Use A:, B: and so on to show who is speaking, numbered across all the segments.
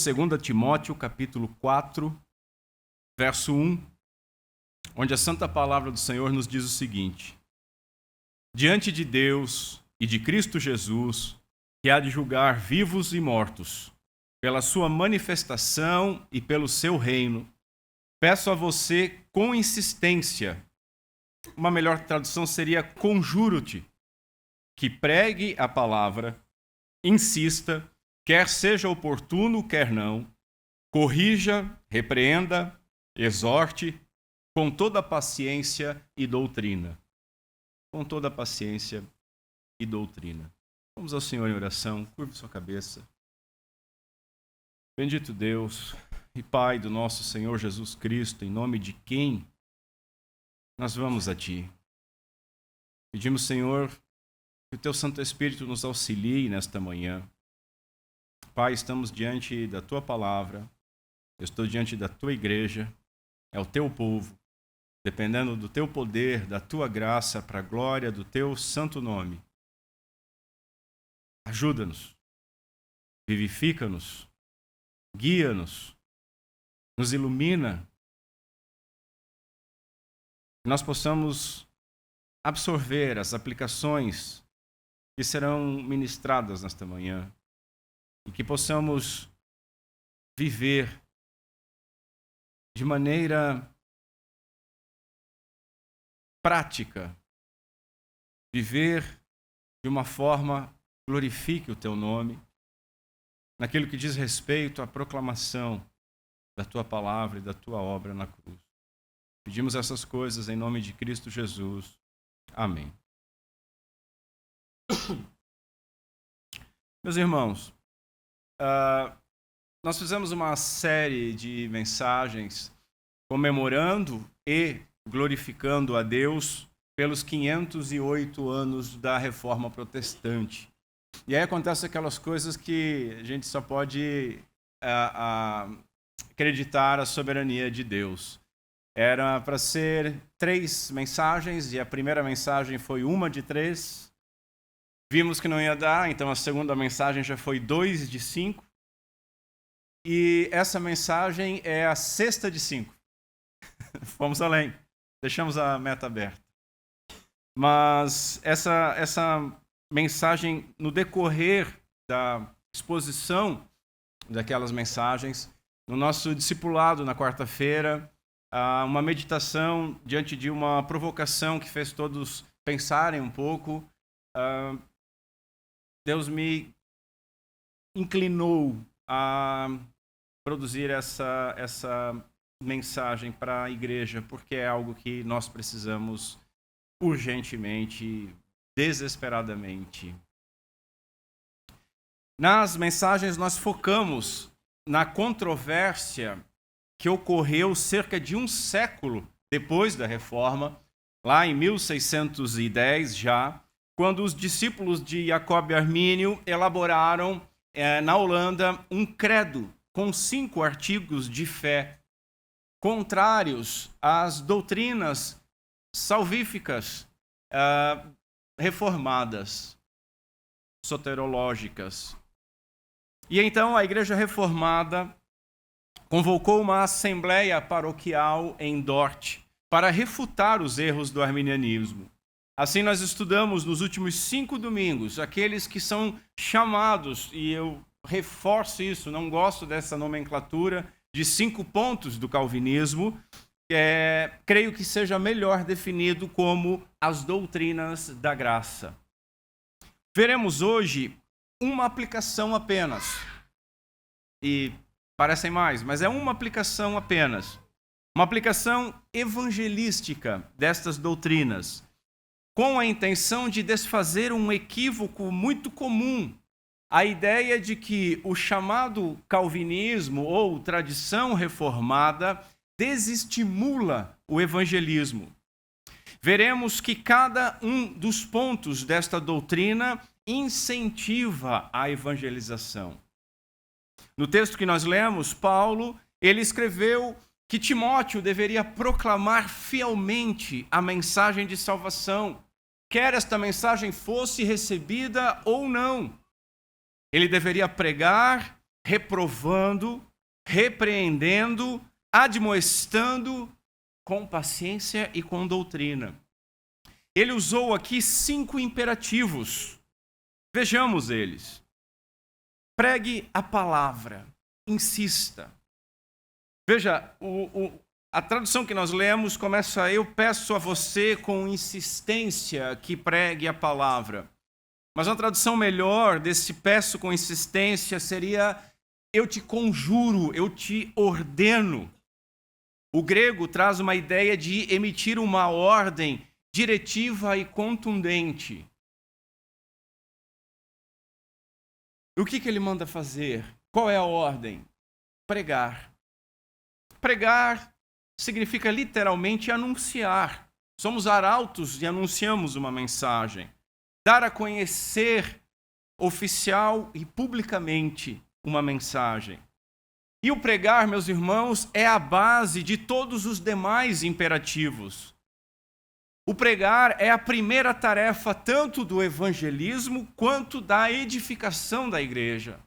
A: 2 Timóteo, capítulo 4, verso 1, onde a santa palavra do Senhor nos diz o seguinte: diante de Deus e de Cristo Jesus, que há de julgar vivos e mortos, pela sua manifestação e pelo seu reino, peço a você com insistência, uma melhor tradução seria conjuro-te, que pregue a palavra, insista, quer seja oportuno, quer não, corrija, repreenda, exorte, com toda paciência e doutrina. Com toda paciência e doutrina. Vamos ao Senhor em oração, curve sua cabeça. Bendito Deus e Pai do nosso Senhor Jesus Cristo, em nome de quem nós vamos a Ti. Pedimos, Senhor, que o Teu Santo Espírito nos auxilie nesta manhã. Pai, estamos diante da Tua palavra, eu estou diante da Tua igreja, é o Teu povo, dependendo do Teu poder, da Tua graça, para a glória do Teu santo nome. Ajuda-nos, vivifica-nos, guia-nos, nos ilumina, que nós possamos absorver as aplicações que serão ministradas nesta manhã e que possamos viver de maneira prática, viver de uma forma que glorifique o Teu nome, naquilo que diz respeito à proclamação da Tua palavra e da Tua obra na cruz. Pedimos essas coisas em nome de Cristo Jesus. Amém. Meus irmãos, nós fizemos uma série de mensagens comemorando e glorificando a Deus pelos 508 anos da Reforma Protestante. E aí acontecem aquelas coisas que a gente só pode acreditar a soberania de Deus. Era para ser 3 mensagens e a primeira mensagem foi uma de 3. Vimos que não ia dar, então a segunda mensagem já foi 2 de 5. E essa mensagem é a 6ª de 5. Fomos além, deixamos a meta aberta. Mas essa mensagem, no decorrer da exposição daquelas mensagens, no nosso discipulado na quarta-feira, uma meditação diante de uma provocação que fez todos pensarem um pouco, Deus me inclinou a produzir essa mensagem para a igreja, porque é algo que nós precisamos urgentemente, desesperadamente. Nas mensagens nós focamos na controvérsia que ocorreu cerca de um século depois da Reforma, lá em 1610 já, quando os discípulos de Jacob Armínio elaboraram na Holanda um credo com 5 artigos de fé, contrários às doutrinas salvíficas reformadas, soterológicas. E então a Igreja Reformada convocou uma assembleia paroquial em Dort para refutar os erros do arminianismo. Assim nós estudamos nos últimos 5 domingos, aqueles que são chamados, e eu reforço isso, não gosto dessa nomenclatura, de 5 pontos do calvinismo, creio que seja melhor definido como as doutrinas da graça. Veremos hoje uma aplicação apenas, e parecem mais, mas é uma aplicação apenas, uma aplicação evangelística destas doutrinas, com a intenção de desfazer um equívoco muito comum, a ideia de que o chamado calvinismo ou tradição reformada desestimula o evangelismo. Veremos que cada um dos pontos desta doutrina incentiva a evangelização. No texto que nós lemos, Paulo, ele escreveu que Timóteo deveria proclamar fielmente a mensagem de salvação, quer esta mensagem fosse recebida ou não. Ele deveria pregar reprovando, repreendendo, admoestando com paciência e com doutrina. Ele usou aqui 5 imperativos. Vejamos eles. Pregue a palavra, insista. Veja, a tradução que nós lemos começa: eu peço a você com insistência que pregue a palavra. Mas uma tradução melhor desse peço com insistência seria: eu te conjuro, eu te ordeno. O grego traz uma ideia de emitir uma ordem diretiva e contundente. O que ele manda fazer? Qual é a ordem? Pregar. Pregar significa literalmente anunciar. Somos arautos e anunciamos uma mensagem. Dar a conhecer oficial e publicamente uma mensagem. E o pregar, meus irmãos, é a base de todos os demais imperativos. O pregar é a primeira tarefa tanto do evangelismo quanto da edificação da igreja.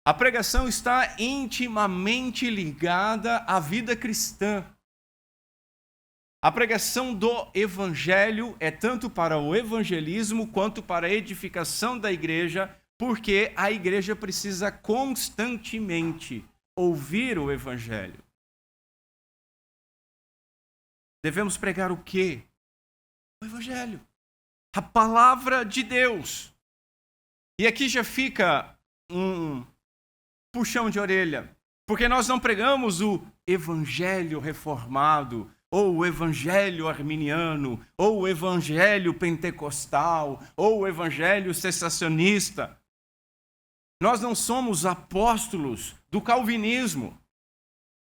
A: A pregação está intimamente ligada à vida cristã. A pregação do evangelho é tanto para o evangelismo quanto para a edificação da igreja, porque a igreja precisa constantemente ouvir o evangelho. Devemos pregar o quê? O evangelho. A palavra de Deus. E aqui já fica um puxão de orelha, porque nós não pregamos o evangelho reformado, ou o evangelho arminiano, ou o evangelho pentecostal, ou o evangelho cessacionista. Nós não somos apóstolos do calvinismo.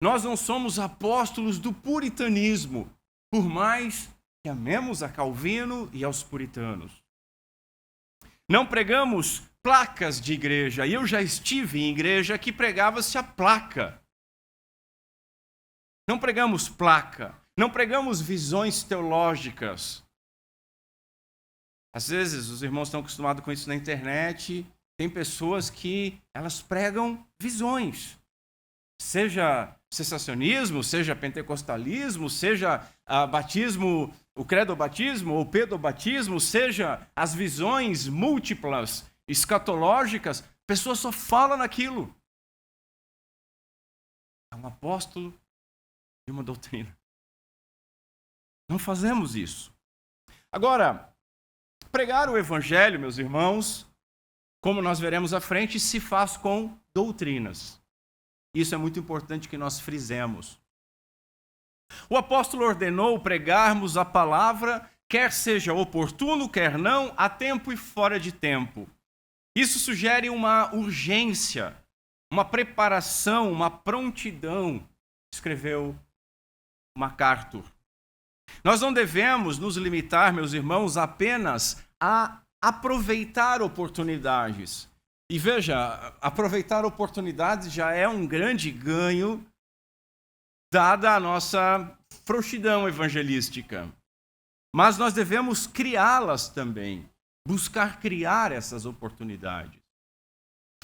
A: Nós não somos apóstolos do puritanismo, por mais que amemos a Calvino e aos puritanos. Não pregamos placas de igreja. E eu já estive em igreja que pregava-se a placa. Não pregamos placa. Não pregamos visões teológicas. Às vezes, os irmãos estão acostumados com isso na internet. Tem pessoas que elas pregam visões. Seja cessacionismo, seja pentecostalismo, seja batismo, o credobatismo ou pedobatismo, seja as visões múltiplas, escatológicas, a pessoa só fala naquilo. É um apóstolo de uma doutrina. Não fazemos isso. Agora, pregar o evangelho, meus irmãos, como nós veremos à frente, se faz com doutrinas. Isso é muito importante que nós frisemos. O apóstolo ordenou pregarmos a palavra, quer seja oportuno, quer não, a tempo e fora de tempo. Isso sugere uma urgência, uma preparação, uma prontidão, escreveu MacArthur. Nós não devemos nos limitar, meus irmãos, apenas a aproveitar oportunidades. E veja, aproveitar oportunidades já é um grande ganho, dada a nossa frouxidão evangelística. Mas nós devemos criá-las também, buscar criar essas oportunidades.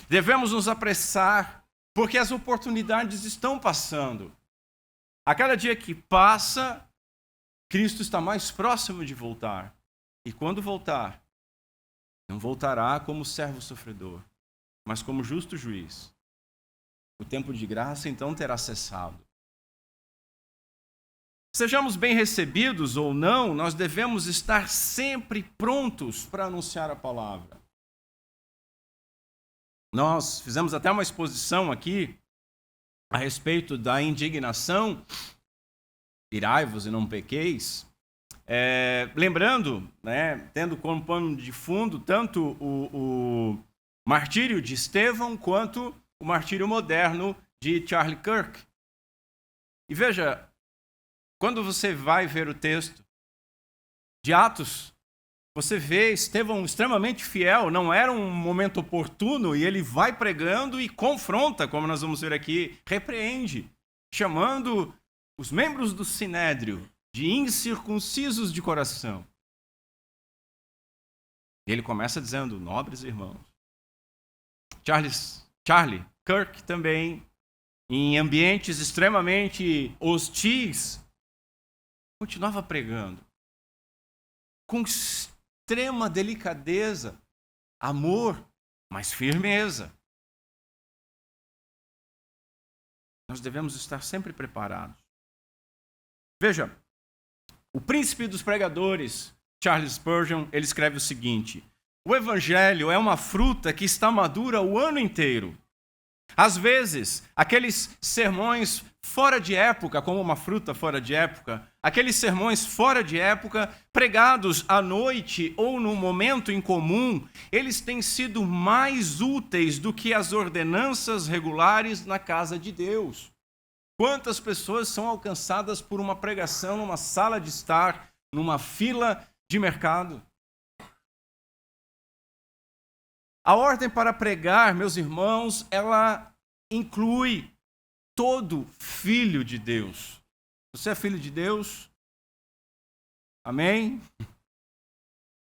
A: Devemos nos apressar, porque as oportunidades estão passando. A cada dia que passa, Cristo está mais próximo de voltar. E quando voltar, não voltará como servo sofredor, mas como justo juiz. O tempo de graça então terá cessado. Sejamos bem recebidos ou não, nós devemos estar sempre prontos para anunciar a palavra. Nós fizemos até uma exposição aqui a respeito da indignação, irai-vos e não pequeis, lembrando, tendo como pano de fundo tanto o martírio de Estevão quanto o martírio moderno de Charlie Kirk. E veja, quando você vai ver o texto de Atos, você vê Estevão extremamente fiel, não era um momento oportuno, e ele vai pregando e confronta, como nós vamos ver aqui, repreende, chamando os membros do Sinédrio de incircuncisos de coração. Ele começa dizendo: nobres irmãos. Charles Charlie Kirk também, em ambientes extremamente hostis, continuava pregando com extrema delicadeza, amor, mas firmeza. Nós devemos estar sempre preparados. Veja, o príncipe dos pregadores, Charles Spurgeon, ele escreve o seguinte: o evangelho é uma fruta que está madura o ano inteiro. Às vezes, aqueles sermões fora de época, como uma fruta fora de época, aqueles sermões fora de época, pregados à noite ou num momento incomum, eles têm sido mais úteis do que as ordenanças regulares na casa de Deus. Quantas pessoas são alcançadas por uma pregação numa sala de estar, numa fila de mercado? A ordem para pregar, meus irmãos, ela inclui todo filho de Deus. Você é filho de Deus? Amém?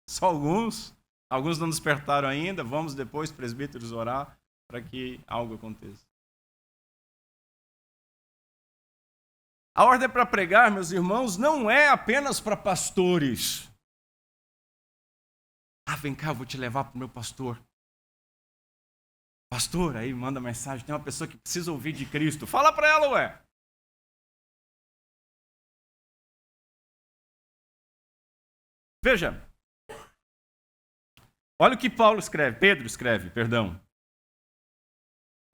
A: Só alguns? Alguns não despertaram ainda. Vamos depois, presbíteros, orar para que algo aconteça. A ordem para pregar, meus irmãos, não é apenas para pastores. Vem cá, eu vou te levar para o meu pastor. Pastor, aí manda mensagem, tem uma pessoa que precisa ouvir de Cristo. Fala para ela, ué. Veja, olha o que Pedro escreve.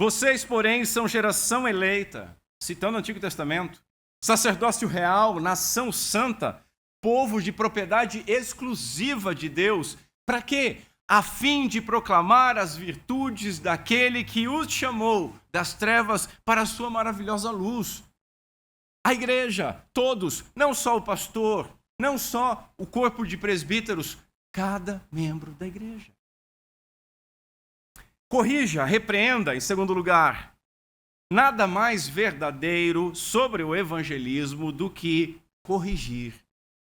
A: Vocês, porém, são geração eleita, citando o Antigo Testamento, sacerdócio real, nação santa, povo de propriedade exclusiva de Deus. Para quê? A fim de proclamar as virtudes daquele que os chamou das trevas para a sua maravilhosa luz. A igreja, todos, não só o pastor, não só o corpo de presbíteros, cada membro da igreja. Corrija, repreenda, em segundo lugar. Nada mais verdadeiro sobre o evangelismo do que corrigir.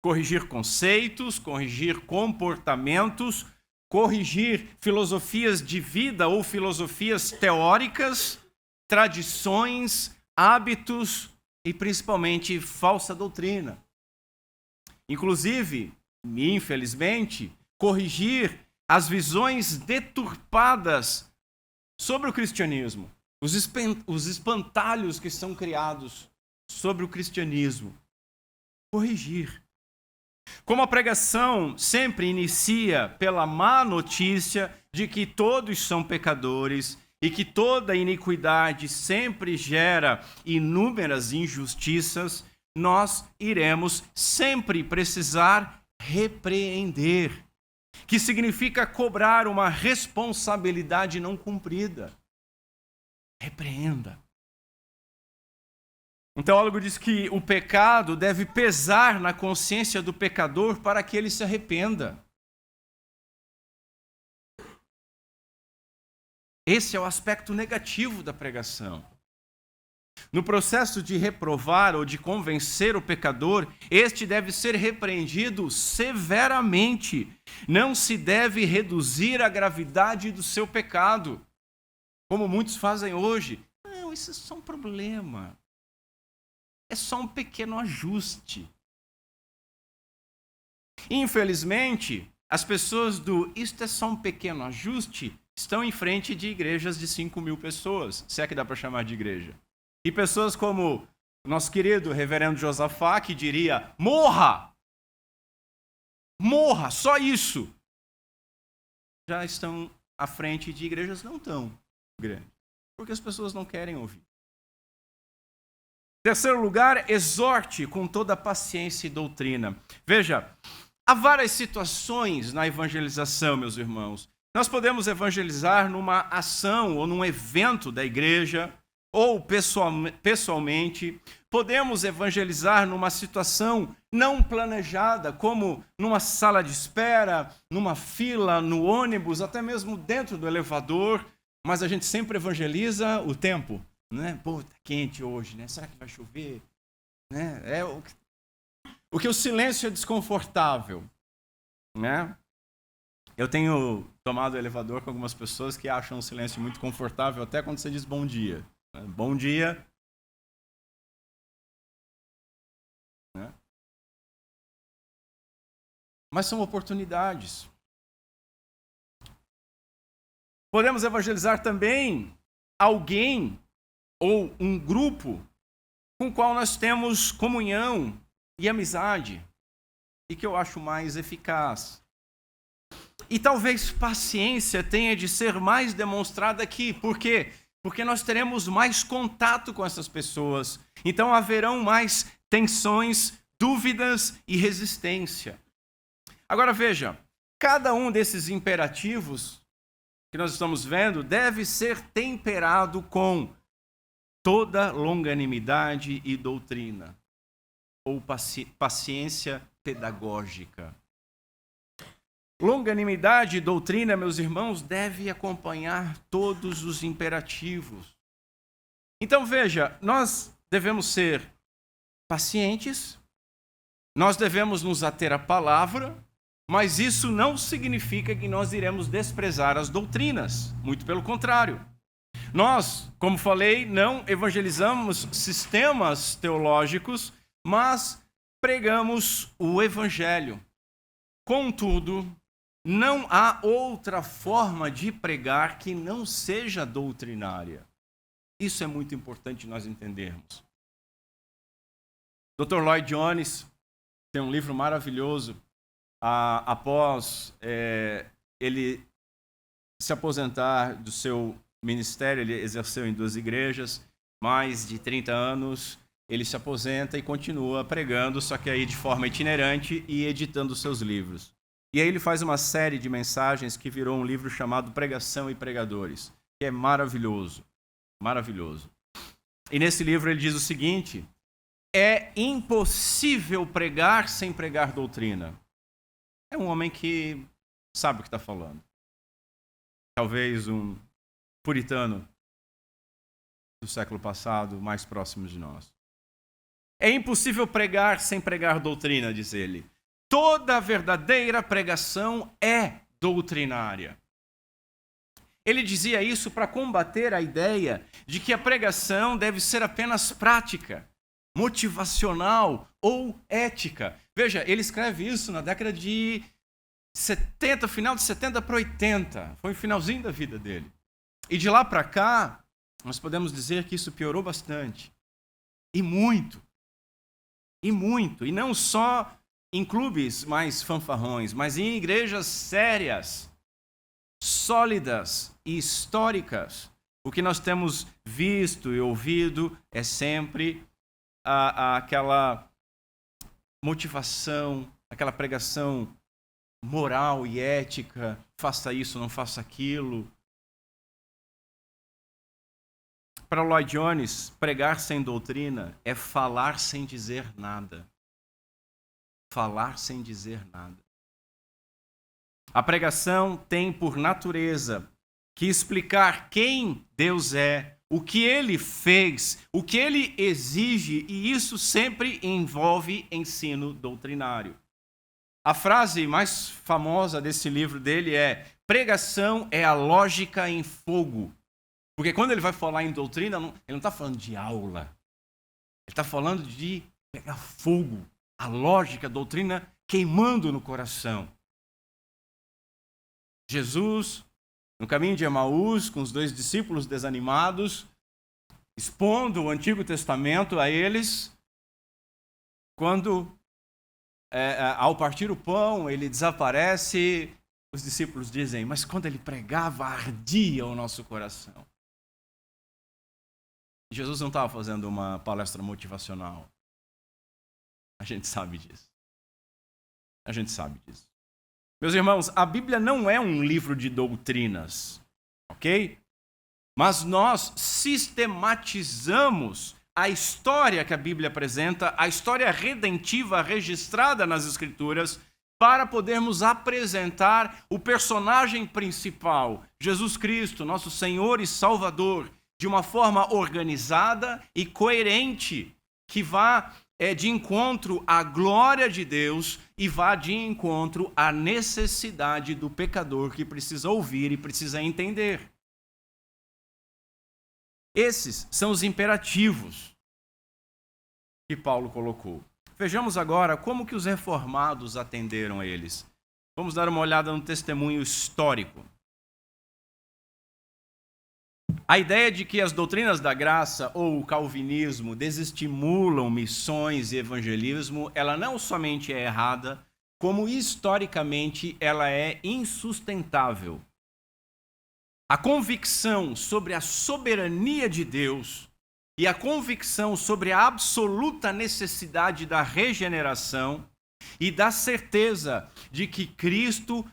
A: Corrigir conceitos, corrigir comportamentos, corrigir filosofias de vida ou filosofias teóricas, tradições, hábitos e principalmente falsa doutrina. Inclusive, infelizmente, corrigir as visões deturpadas sobre o cristianismo, os espantalhos que são criados sobre o cristianismo. Corrigir. Como a pregação sempre inicia pela má notícia de que todos são pecadores e que toda iniquidade sempre gera inúmeras injustiças, nós iremos sempre precisar repreender, que significa cobrar uma responsabilidade não cumprida. Repreenda. Um teólogo diz que o pecado deve pesar na consciência do pecador para que ele se arrependa. Esse é o aspecto negativo da pregação. No processo de reprovar ou de convencer o pecador, este deve ser repreendido severamente. Não se deve reduzir a gravidade do seu pecado, como muitos fazem hoje. Não, isso é só um problema. É só um pequeno ajuste. Infelizmente, as pessoas do "isto é só um pequeno ajuste" estão em frente de igrejas de 5.000 pessoas, se é que dá para chamar de igreja. E pessoas como o nosso querido reverendo Josafá, que diria: morra! Morra, só isso! Já estão à frente de igrejas não tão grandes, porque as pessoas não querem ouvir. Terceiro lugar, exorte com toda paciência e doutrina. Veja, há várias situações na evangelização, meus irmãos. Nós podemos evangelizar numa ação ou num evento da igreja, ou pessoalmente. Podemos evangelizar numa situação não planejada, como numa sala de espera, numa fila, no ônibus, até mesmo dentro do elevador. Mas a gente sempre evangeliza o tempo. Né? Pô, tá quente hoje, né? Será que vai chover? Né? O que o silêncio é desconfortável, né? Eu tenho tomado o elevador com algumas pessoas que acham o silêncio muito confortável, até quando você diz bom dia. Bom dia. Né? Mas são oportunidades. Podemos evangelizar também alguém ou um grupo com o qual nós temos comunhão e amizade, e que eu acho mais eficaz. E talvez paciência tenha de ser mais demonstrada aqui. Por quê? Porque nós teremos mais contato com essas pessoas. Então haverão mais tensões, dúvidas e resistência. Agora veja, cada um desses imperativos que nós estamos vendo deve ser temperado com toda longanimidade e doutrina, ou paciência pedagógica. Longanimidade e doutrina, meus irmãos, deve acompanhar todos os imperativos. Então veja, nós devemos ser pacientes, nós devemos nos ater à palavra, mas isso não significa que nós iremos desprezar as doutrinas, muito pelo contrário. Nós, como falei, não evangelizamos sistemas teológicos, mas pregamos o evangelho. Contudo, não há outra forma de pregar que não seja doutrinária. Isso é muito importante nós entendermos. Dr. Lloyd Jones tem um livro maravilhoso. Após ele se aposentar do seu ministério, ele exerceu em 2 igrejas, mais de 30 anos, ele se aposenta e continua pregando, só que aí de forma itinerante e editando seus livros. E aí ele faz uma série de mensagens que virou um livro chamado Pregação e Pregadores, que é maravilhoso, maravilhoso. E nesse livro ele diz o seguinte: é impossível pregar sem pregar doutrina. É um homem que sabe o que está falando. Talvez um puritano do século passado, mais próximo de nós. É impossível pregar sem pregar doutrina, diz ele. Toda verdadeira pregação é doutrinária. Ele dizia isso para combater a ideia de que a pregação deve ser apenas prática, motivacional ou ética. Veja, ele escreve isso na década de 70, final de 70 para 80. Foi o finalzinho da vida dele. E de lá para cá, nós podemos dizer que isso piorou bastante. E muito. E muito. E não só em clubes mais fanfarrões, mas em igrejas sérias, sólidas e históricas. O que nós temos visto e ouvido é sempre aquela motivação, aquela pregação moral e ética, faça isso, não faça aquilo. Para Lloyd Jones, pregar sem doutrina é falar sem dizer nada. Falar sem dizer nada. A pregação tem por natureza que explicar quem Deus é, o que Ele fez, o que Ele exige, e isso sempre envolve ensino doutrinário. A frase mais famosa desse livro dele é: pregação é a lógica em fogo. Porque quando ele vai falar em doutrina, ele não está falando de aula. Ele está falando de pegar fogo, a lógica, a doutrina queimando no coração. Jesus, no caminho de Emaús, com os 2 discípulos desanimados, expondo o Antigo Testamento a eles, quando, ao partir o pão, ele desaparece, os discípulos dizem: mas quando ele pregava, ardia o nosso coração. Jesus não estava fazendo uma palestra motivacional. A gente sabe disso. A gente sabe disso. Meus irmãos, a Bíblia não é um livro de doutrinas, ok? Mas nós sistematizamos a história que a Bíblia apresenta, a história redentiva registrada nas Escrituras, para podermos apresentar o personagem principal, Jesus Cristo, nosso Senhor e Salvador, de uma forma organizada e coerente, que vá de encontro à glória de Deus e vá de encontro à necessidade do pecador que precisa ouvir e precisa entender. Esses são os imperativos que Paulo colocou. Vejamos agora como que os reformados atenderam a eles. Vamos dar uma olhada no testemunho histórico. A ideia de que as doutrinas da graça ou o calvinismo desestimulam missões e evangelismo, ela não somente é errada, como historicamente ela é insustentável. A convicção sobre a soberania de Deus e a convicção sobre a absoluta necessidade da regeneração e da certeza de que Cristo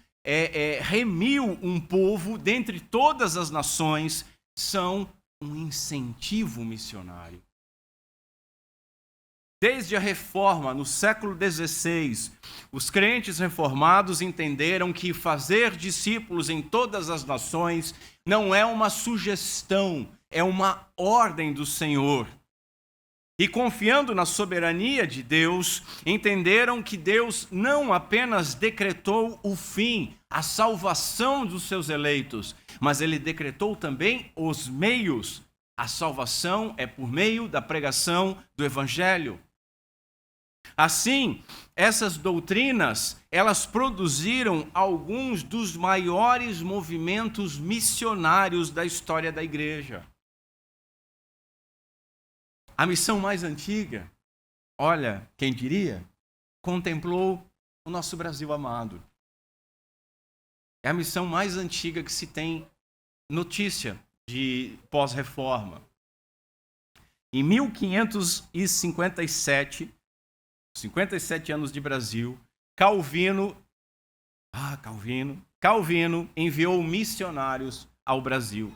A: remiu um povo dentre todas as nações são um incentivo missionário. Desde a Reforma, no século XVI, os crentes reformados entenderam que fazer discípulos em todas as nações não é uma sugestão, é uma ordem do Senhor. E confiando na soberania de Deus, entenderam que Deus não apenas decretou o fim, a salvação dos seus eleitos, mas ele decretou também os meios. A salvação é por meio da pregação do Evangelho. Assim, essas doutrinas, elas produziram alguns dos maiores movimentos missionários da história da igreja. A missão mais antiga, olha, quem diria, contemplou o nosso Brasil amado. É a missão mais antiga que se tem notícia de pós-reforma. Em 1557, 57 anos de Brasil, Calvino enviou missionários ao Brasil.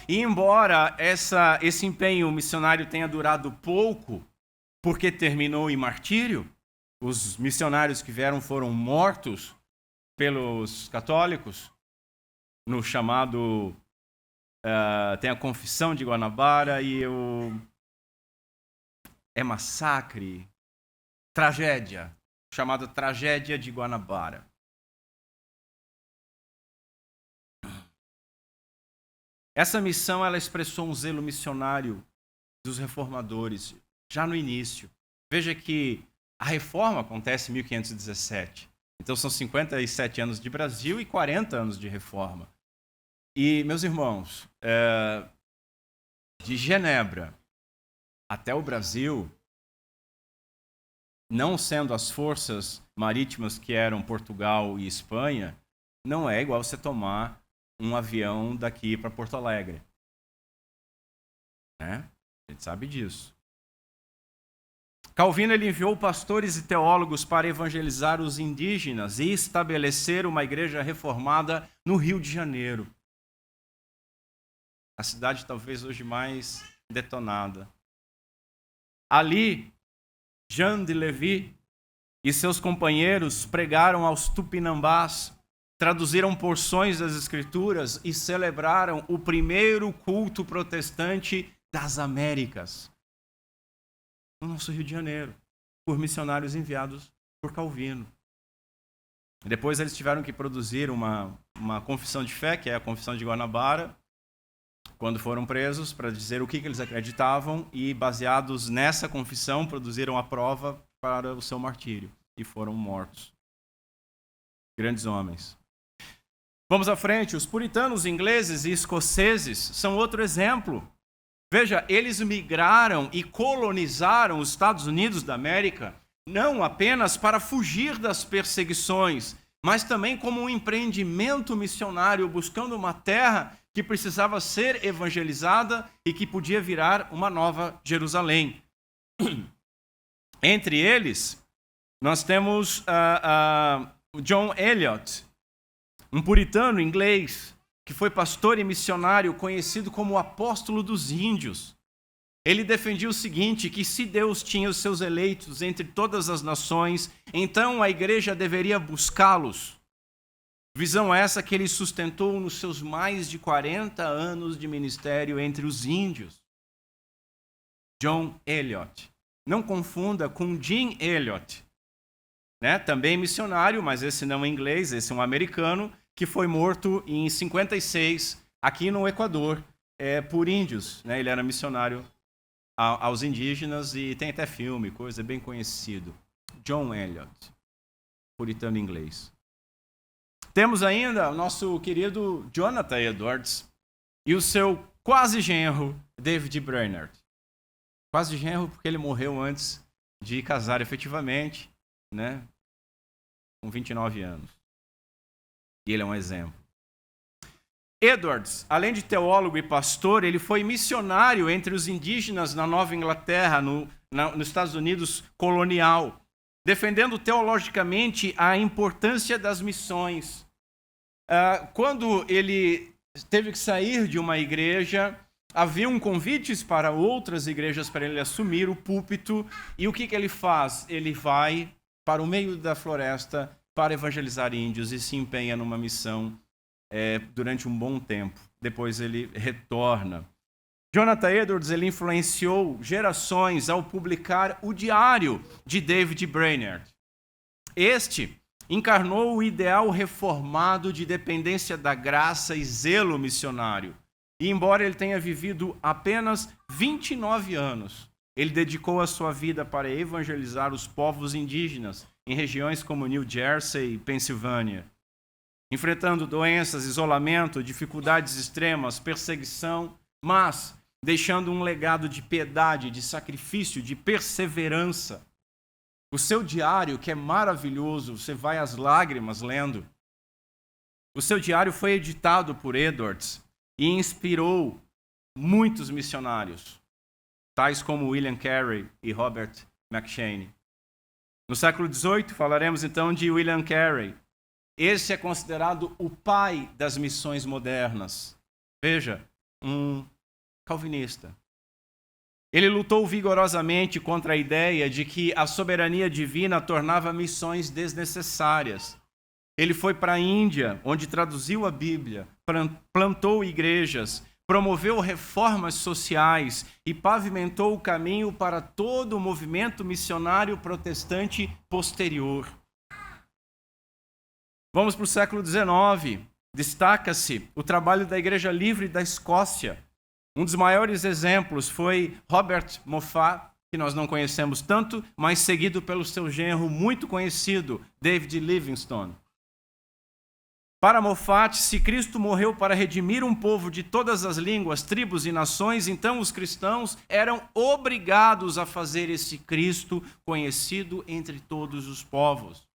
A: E embora esse empenho missionário tenha durado pouco, porque terminou em martírio, os missionários que vieram foram mortos pelos católicos, no chamado, tem a Confissão de Guanabara e massacre, tragédia, chamada Tragédia de Guanabara. Essa missão, ela expressou um zelo missionário dos reformadores, já no início. Veja que a reforma acontece em 1517. Então são 57 anos de Brasil e 40 anos de reforma. E, meus irmãos, de Genebra até o Brasil, não sendo as forças marítimas que eram Portugal e Espanha, não é igual você tomar um avião daqui para Porto Alegre. Né? A gente sabe disso. Calvino ele enviou pastores e teólogos para evangelizar os indígenas e estabelecer uma igreja reformada no Rio de Janeiro. A cidade talvez hoje mais detonada. Ali, Jean de Levis e seus companheiros pregaram aos tupinambás, traduziram porções das Escrituras e celebraram o primeiro culto protestante das Américas, no nosso Rio de Janeiro, por missionários enviados por Calvino. Depois eles tiveram que produzir uma confissão de fé, que é a Confissão de Guanabara, quando foram presos, para dizer o que eles acreditavam, e baseados nessa confissão, produziram a prova para o seu martírio, e foram mortos. Grandes homens. Vamos à frente, os puritanos ingleses e escoceses são outro exemplo. Veja, eles migraram e colonizaram os Estados Unidos da América, não apenas para fugir das perseguições, mas também como um empreendimento missionário, buscando uma terra que precisava ser evangelizada e que podia virar uma nova Jerusalém. Entre eles, nós temos John Eliot, um puritano inglês que foi pastor e missionário conhecido como o apóstolo dos índios. Ele defendia o seguinte, que se Deus tinha os seus eleitos entre todas as nações, então a igreja deveria buscá-los. Visão essa que ele sustentou nos seus mais de 40 anos de ministério entre os índios. John Eliot. Não confunda com Jim Elliot, né? Também missionário, mas esse não é inglês, esse é um americano, que foi morto em 56, aqui no Equador, por índios. Né? Ele era missionário aos indígenas e tem até filme, coisa bem conhecido. John Elliot, puritano inglês. Temos ainda o nosso querido Jonathan Edwards e o seu quase genro, David Brainerd. Quase genro porque ele morreu antes de casar efetivamente, né? Com 29 anos. E ele é um exemplo. Edwards, além de teólogo e pastor, ele foi missionário entre os indígenas na Nova Inglaterra, nos Estados Unidos colonial, defendendo teologicamente a importância das missões. Quando ele teve que sair de uma igreja, haviam convites para outras igrejas para ele assumir o púlpito, e o que ele faz? Ele vai para o meio da floresta para evangelizar índios e se empenha numa missão durante um bom tempo. Depois ele retorna. Jonathan Edwards ele influenciou gerações ao publicar o diário de David Brainerd. Este encarnou o ideal reformado de dependência da graça e zelo missionário. E embora ele tenha vivido apenas 29 anos, ele dedicou a sua vida para evangelizar os povos indígenas em regiões como New Jersey e Pensilvânia, enfrentando doenças, isolamento, dificuldades extremas, perseguição, mas deixando um legado de piedade, de sacrifício, de perseverança. O seu diário, que é maravilhoso, você vai às lágrimas lendo. O seu diário foi editado por Edwards e inspirou muitos missionários, tais como William Carey e Robert McCheyne. No século XVIII, falaremos então de William Carey. Esse é considerado o pai das missões modernas. Veja, um calvinista. Ele lutou vigorosamente contra a ideia de que a soberania divina tornava missões desnecessárias. Ele foi para a Índia, onde traduziu a Bíblia, plantou igrejas, promoveu reformas sociais e pavimentou o caminho para todo o movimento missionário protestante posterior. Vamos para o século XIX. Destaca-se o trabalho da Igreja Livre da Escócia. Um dos maiores exemplos foi Robert Moffat, que nós não conhecemos tanto, mas seguido pelo seu genro muito conhecido, David Livingstone. Para Moffat, se Cristo morreu para redimir um povo de todas as línguas, tribos e nações, então os cristãos eram obrigados a fazer esse Cristo conhecido entre todos os povos.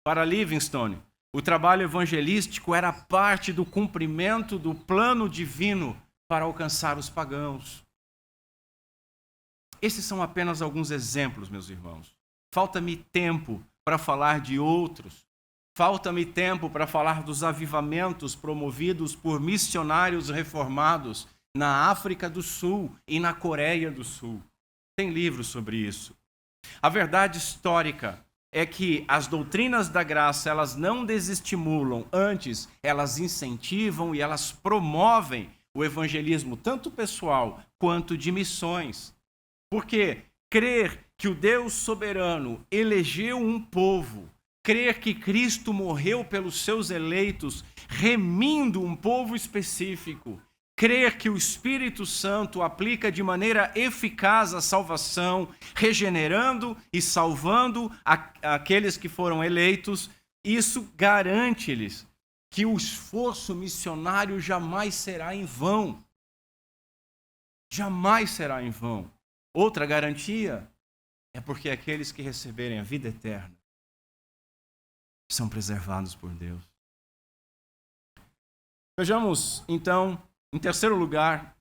A: Para Livingstone, o trabalho evangelístico era parte do cumprimento do plano divino para alcançar os pagãos. Esses são apenas alguns exemplos, meus irmãos. Falta-me tempo para falar de outros. Falta-me tempo para falar dos avivamentos promovidos por missionários reformados na África do Sul e na Coreia do Sul. Tem livros sobre isso. A verdade histórica é que as doutrinas da graça, elas não desestimulam, antes elas incentivam e elas promovem o evangelismo, tanto pessoal quanto de missões. Porque crer que o Deus soberano elegeu um povo, crer que Cristo morreu pelos seus eleitos, remindo um povo específico, crer que o Espírito Santo aplica de maneira eficaz a salvação, regenerando e salvando aqueles que foram eleitos, isso garante-lhes que o esforço missionário jamais será em vão. Jamais será em vão. Outra garantia é porque aqueles que receberem a vida eterna são preservados por Deus. Vejamos, então, em terceiro lugar,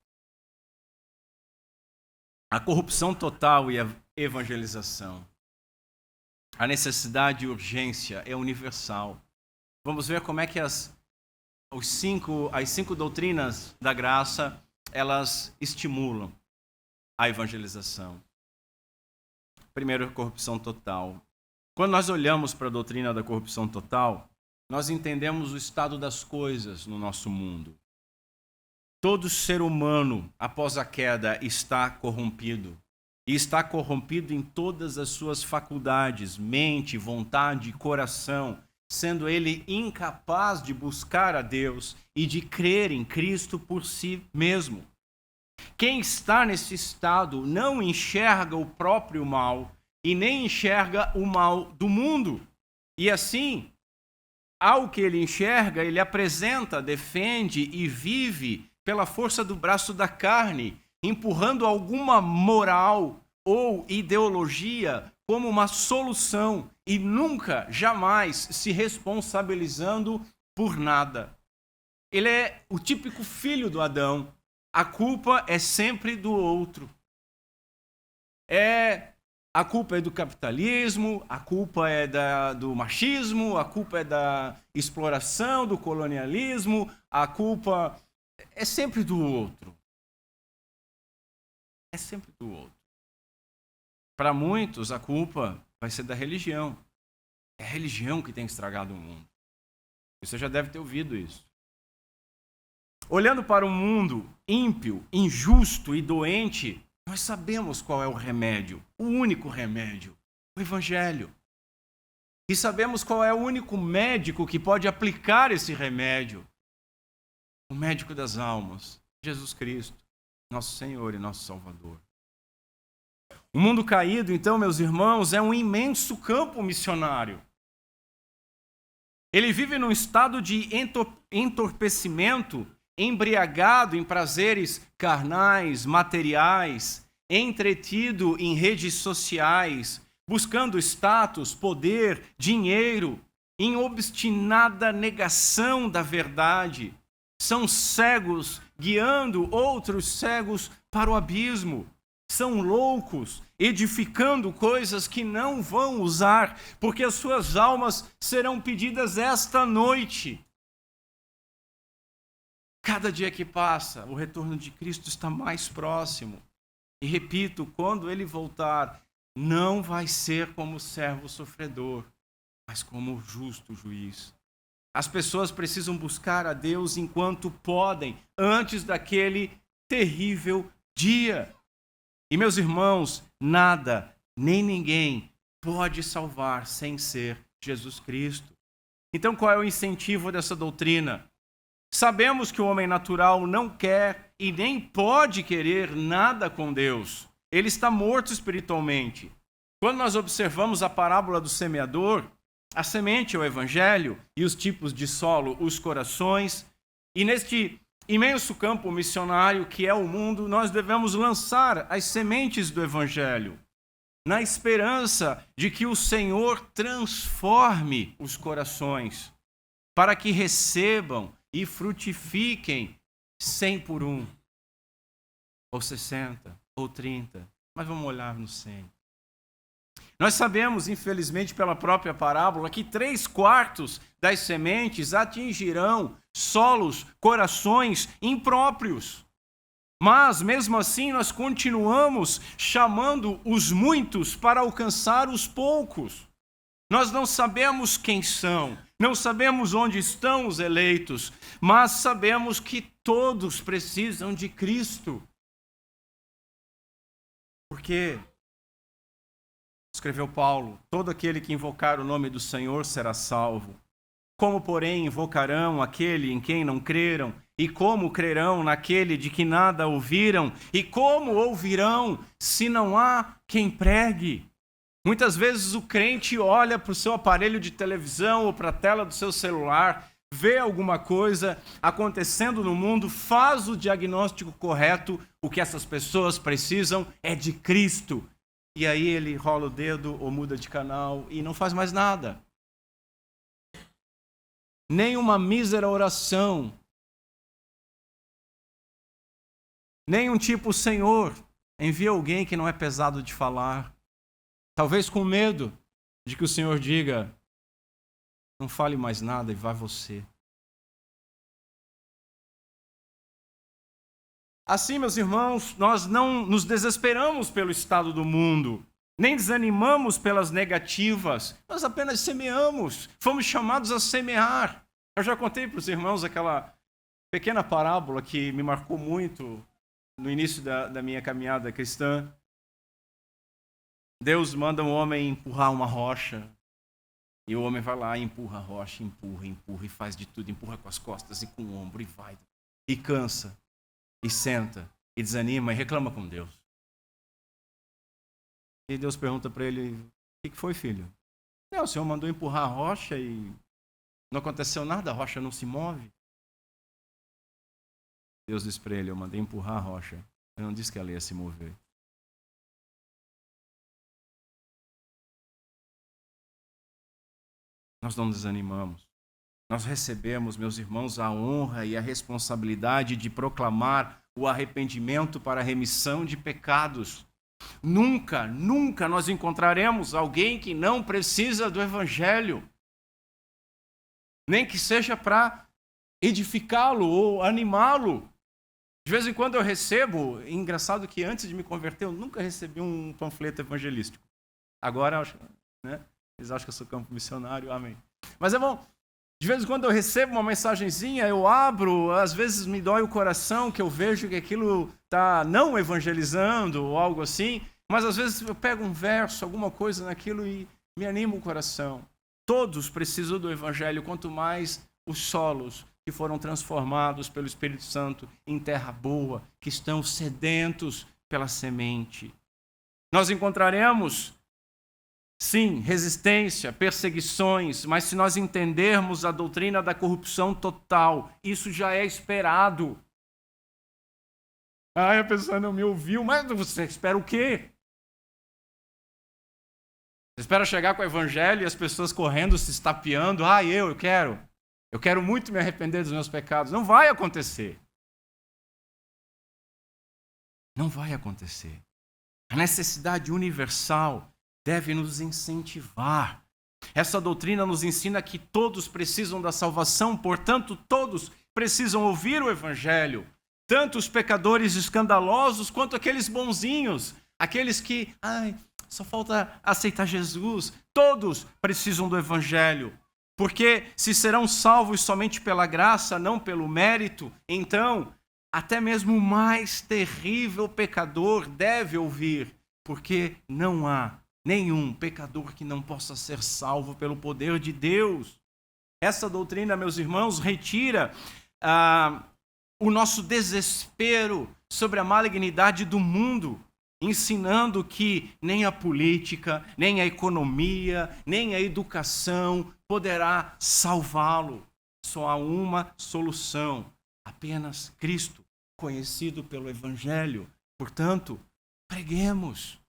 A: a corrupção total e a evangelização. A necessidade e urgência é universal. Vamos ver como é que as cinco doutrinas da graça, elas estimulam a evangelização. Primeiro, corrupção total. Quando nós olhamos para a doutrina da corrupção total, nós entendemos o estado das coisas no nosso mundo. Todo ser humano, após a queda, está corrompido. e está corrompido em todas as suas faculdades, mente, vontade e coração, sendo ele incapaz de buscar a Deus e de crer em Cristo por si mesmo. Quem está nesse estado não enxerga o próprio mal e nem enxerga o mal do mundo. E assim, ao que ele enxerga, ele apresenta, defende e vive pela força do braço da carne, empurrando alguma moral ou ideologia como uma solução e nunca, jamais se responsabilizando por nada. Ele é o típico filho do Adão. A culpa é sempre do outro. A culpa é do capitalismo, a culpa é do machismo, a culpa é da exploração, do colonialismo, a culpa é sempre do outro. É sempre do outro. Para muitos, a culpa vai ser da religião. É a religião que tem estragado o mundo. Você já deve ter ouvido isso. Olhando para um mundo ímpio, injusto e doente, nós sabemos qual é o remédio, o único remédio, o Evangelho. E sabemos qual é o único médico que pode aplicar esse remédio. O médico das almas, Jesus Cristo, nosso Senhor e nosso Salvador. O mundo caído, então, meus irmãos, é um imenso campo missionário. Ele vive num estado de entorpecimento, embriagado em prazeres carnais, materiais, entretido em redes sociais, buscando status, poder, dinheiro, em obstinada negação da verdade. São cegos guiando outros cegos para o abismo. São loucos, edificando coisas que não vão usar, porque as suas almas serão pedidas esta noite. Cada dia que passa, o retorno de Cristo está mais próximo. E repito, quando ele voltar, não vai ser como servo sofredor, mas como justo juiz. As pessoas precisam buscar a Deus enquanto podem, antes daquele terrível dia. E meus irmãos, nada, nem ninguém pode salvar sem ser Jesus Cristo. Então qual é o incentivo dessa doutrina? Sabemos que o homem natural não quer e nem pode querer nada com Deus. Ele está morto espiritualmente. Quando nós observamos a parábola do semeador, a semente é o evangelho e os tipos de solo, os corações. E neste imenso campo missionário que é o mundo, nós devemos lançar as sementes do evangelho, na esperança de que o Senhor transforme os corações, para que recebam e frutifiquem 100 por 1, ou 60, ou 30, mas vamos olhar no 100. Nós sabemos, infelizmente, pela própria parábola, que 3/4 das sementes atingirão solos, corações impróprios. Mas, mesmo assim, nós continuamos chamando os muitos para alcançar os poucos. Nós não sabemos quem são, não sabemos onde estão os eleitos, mas sabemos que todos precisam de Cristo. Porque, escreveu Paulo, todo aquele que invocar o nome do Senhor será salvo. Como, porém, invocarão aquele em quem não creram? E como crerão naquele de que nada ouviram? E como ouvirão se não há quem pregue? Muitas vezes o crente olha para o seu aparelho de televisão ou para a tela do seu celular, vê alguma coisa acontecendo no mundo, faz o diagnóstico correto, o que essas pessoas precisam é de Cristo. E aí ele rola o dedo ou muda de canal e não faz mais nada. Nem uma mísera oração. Nem um tipo, Senhor, envia alguém que não é pesado de falar. Talvez com medo de que o Senhor diga, não fale mais nada e vá você. Assim, meus irmãos, nós não nos desesperamos pelo estado do mundo, nem desanimamos pelas negativas, nós apenas semeamos, fomos chamados a semear. Eu já contei para os irmãos aquela pequena parábola que me marcou muito no início da minha caminhada cristã. Deus manda um homem empurrar uma rocha. E o homem vai lá, empurra a rocha, empurra e faz de tudo. Empurra com as costas e com o ombro e vai. E cansa, e senta, e desanima e reclama com Deus. E Deus pergunta para ele, o que foi, filho? Não, o Senhor mandou empurrar a rocha e não aconteceu nada, a rocha não se move. Deus disse para ele, eu mandei empurrar a rocha. Eu não disse que ela ia se mover. Nós não desanimamos. Nós recebemos, meus irmãos, a honra e a responsabilidade de proclamar o arrependimento para a remissão de pecados. Nunca nós encontraremos alguém que não precisa do Evangelho. Nem que seja para edificá-lo ou animá-lo. De vez em quando eu recebo, engraçado que antes de me converter eu nunca recebi um panfleto evangelístico. Agora, né? Eles acham que eu sou campo missionário, amém. Mas é bom, de vez em quando eu recebo uma mensagenzinha, eu abro, às vezes me dói o coração, que eu vejo que aquilo está não evangelizando ou algo assim, mas às vezes eu pego um verso, alguma coisa naquilo e me anima o coração. Todos precisam do Evangelho, quanto mais os solos que foram transformados pelo Espírito Santo em terra boa, que estão sedentos pela semente. Nós encontraremos, sim, resistência, perseguições, mas se nós entendermos a doutrina da corrupção total, isso já é esperado. A pessoa não me ouviu, mas você espera o quê? Você espera chegar com o Evangelho e as pessoas correndo, se estapeando, eu quero muito me arrepender dos meus pecados. Não vai acontecer. Não vai acontecer. A necessidade universal deve nos incentivar. Essa doutrina nos ensina que todos precisam da salvação, portanto, todos precisam ouvir o Evangelho. Tanto os pecadores escandalosos quanto aqueles bonzinhos, aqueles que, só falta aceitar Jesus. Todos precisam do Evangelho. Porque se serão salvos somente pela graça, não pelo mérito, então até mesmo o mais terrível pecador deve ouvir, porque não há nenhum pecador que não possa ser salvo pelo poder de Deus. Essa doutrina, meus irmãos, retira o nosso desespero sobre a malignidade do mundo, ensinando que nem a política, nem a economia, nem a educação poderá salvá-lo. Só há uma solução, apenas Cristo, conhecido pelo Evangelho. Portanto, preguemos.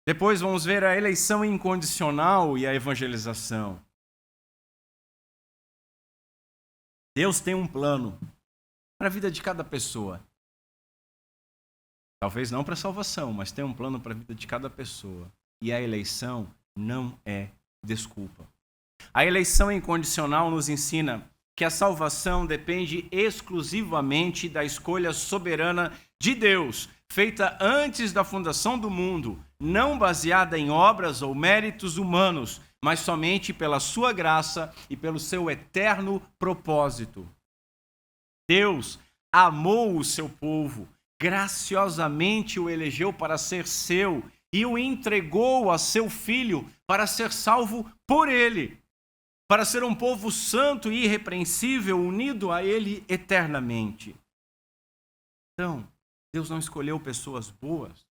A: Depois vamos ver a eleição incondicional e a evangelização. Deus tem um plano para a vida de cada pessoa. Talvez não para a salvação, mas tem um plano para a vida de cada pessoa. E a eleição não é desculpa. A eleição incondicional nos ensina que a salvação depende exclusivamente da escolha soberana de Deus, feita antes da fundação do mundo, não baseada em obras ou méritos humanos, mas somente pela sua graça e pelo seu eterno propósito. Deus amou o seu povo, graciosamente o elegeu para ser seu e o entregou a seu Filho para ser salvo por ele, para ser um povo santo e irrepreensível, unido a ele eternamente. Então, Deus não escolheu pessoas boas,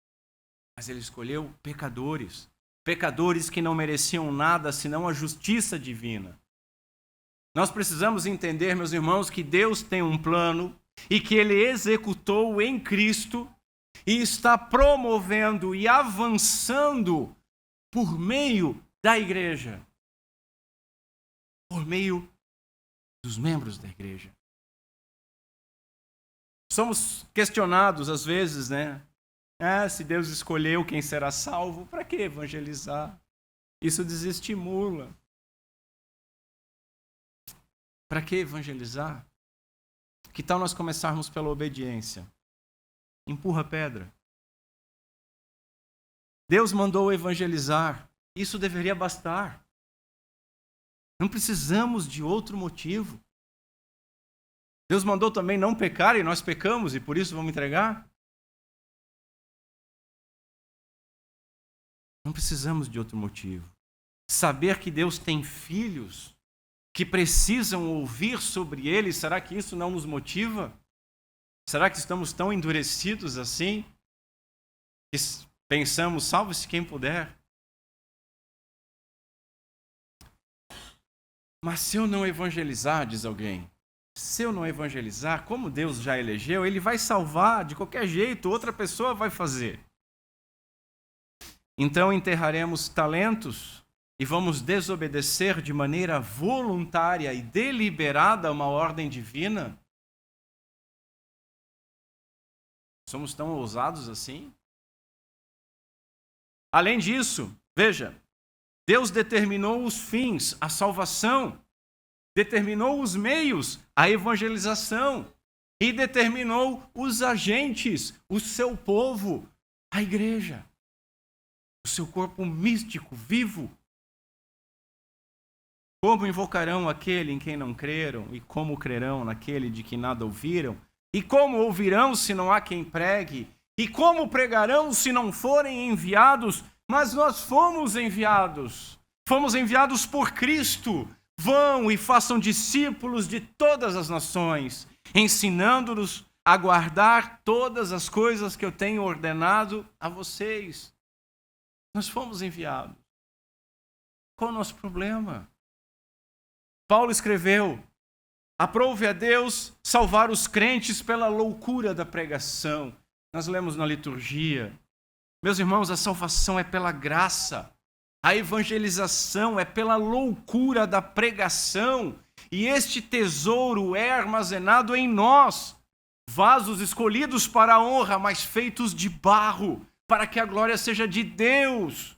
A: mas ele escolheu pecadores. Pecadores que não mereciam nada senão a justiça divina. Nós precisamos entender, meus irmãos, que Deus tem um plano e que ele executou em Cristo e está promovendo e avançando por meio da igreja, por meio dos membros da igreja. Somos questionados às vezes, né? Se Deus escolheu quem será salvo, para que evangelizar? Isso desestimula. Para que evangelizar? Que tal nós começarmos pela obediência? Empurra a pedra. Deus mandou evangelizar. Isso deveria bastar. Não precisamos de outro motivo. Deus mandou também não pecar e nós pecamos e por isso vamos entregar? Não precisamos de outro motivo. Saber que Deus tem filhos que precisam ouvir sobre ele, será que isso não nos motiva? Será que estamos tão endurecidos assim que pensamos, salve-se quem puder? Mas se eu não evangelizar, diz alguém, se eu não evangelizar, como Deus já elegeu, ele vai salvar de qualquer jeito, outra pessoa vai fazer. Então enterraremos talentos e vamos desobedecer de maneira voluntária e deliberada uma ordem divina? Somos tão ousados assim? Além disso, veja, Deus determinou os fins, a salvação, determinou os meios, a evangelização, e determinou os agentes, o seu povo, a igreja, o seu corpo místico, vivo. Como invocarão aquele em quem não creram, e como crerão naquele de que nada ouviram? E como ouvirão se não há quem pregue? E como pregarão se não forem enviados? Mas nós fomos enviados por Cristo. Vão e façam discípulos de todas as nações, ensinando-nos a guardar todas as coisas que eu tenho ordenado a vocês. Nós fomos enviados. Qual é o nosso problema? Paulo escreveu: aprove a Deus salvar os crentes pela loucura da pregação. Nós lemos na liturgia. Meus irmãos, a salvação é pela graça. A evangelização é pela loucura da pregação. E este tesouro é armazenado em nós, vasos escolhidos para a honra, mas feitos de barro, para que a glória seja de Deus.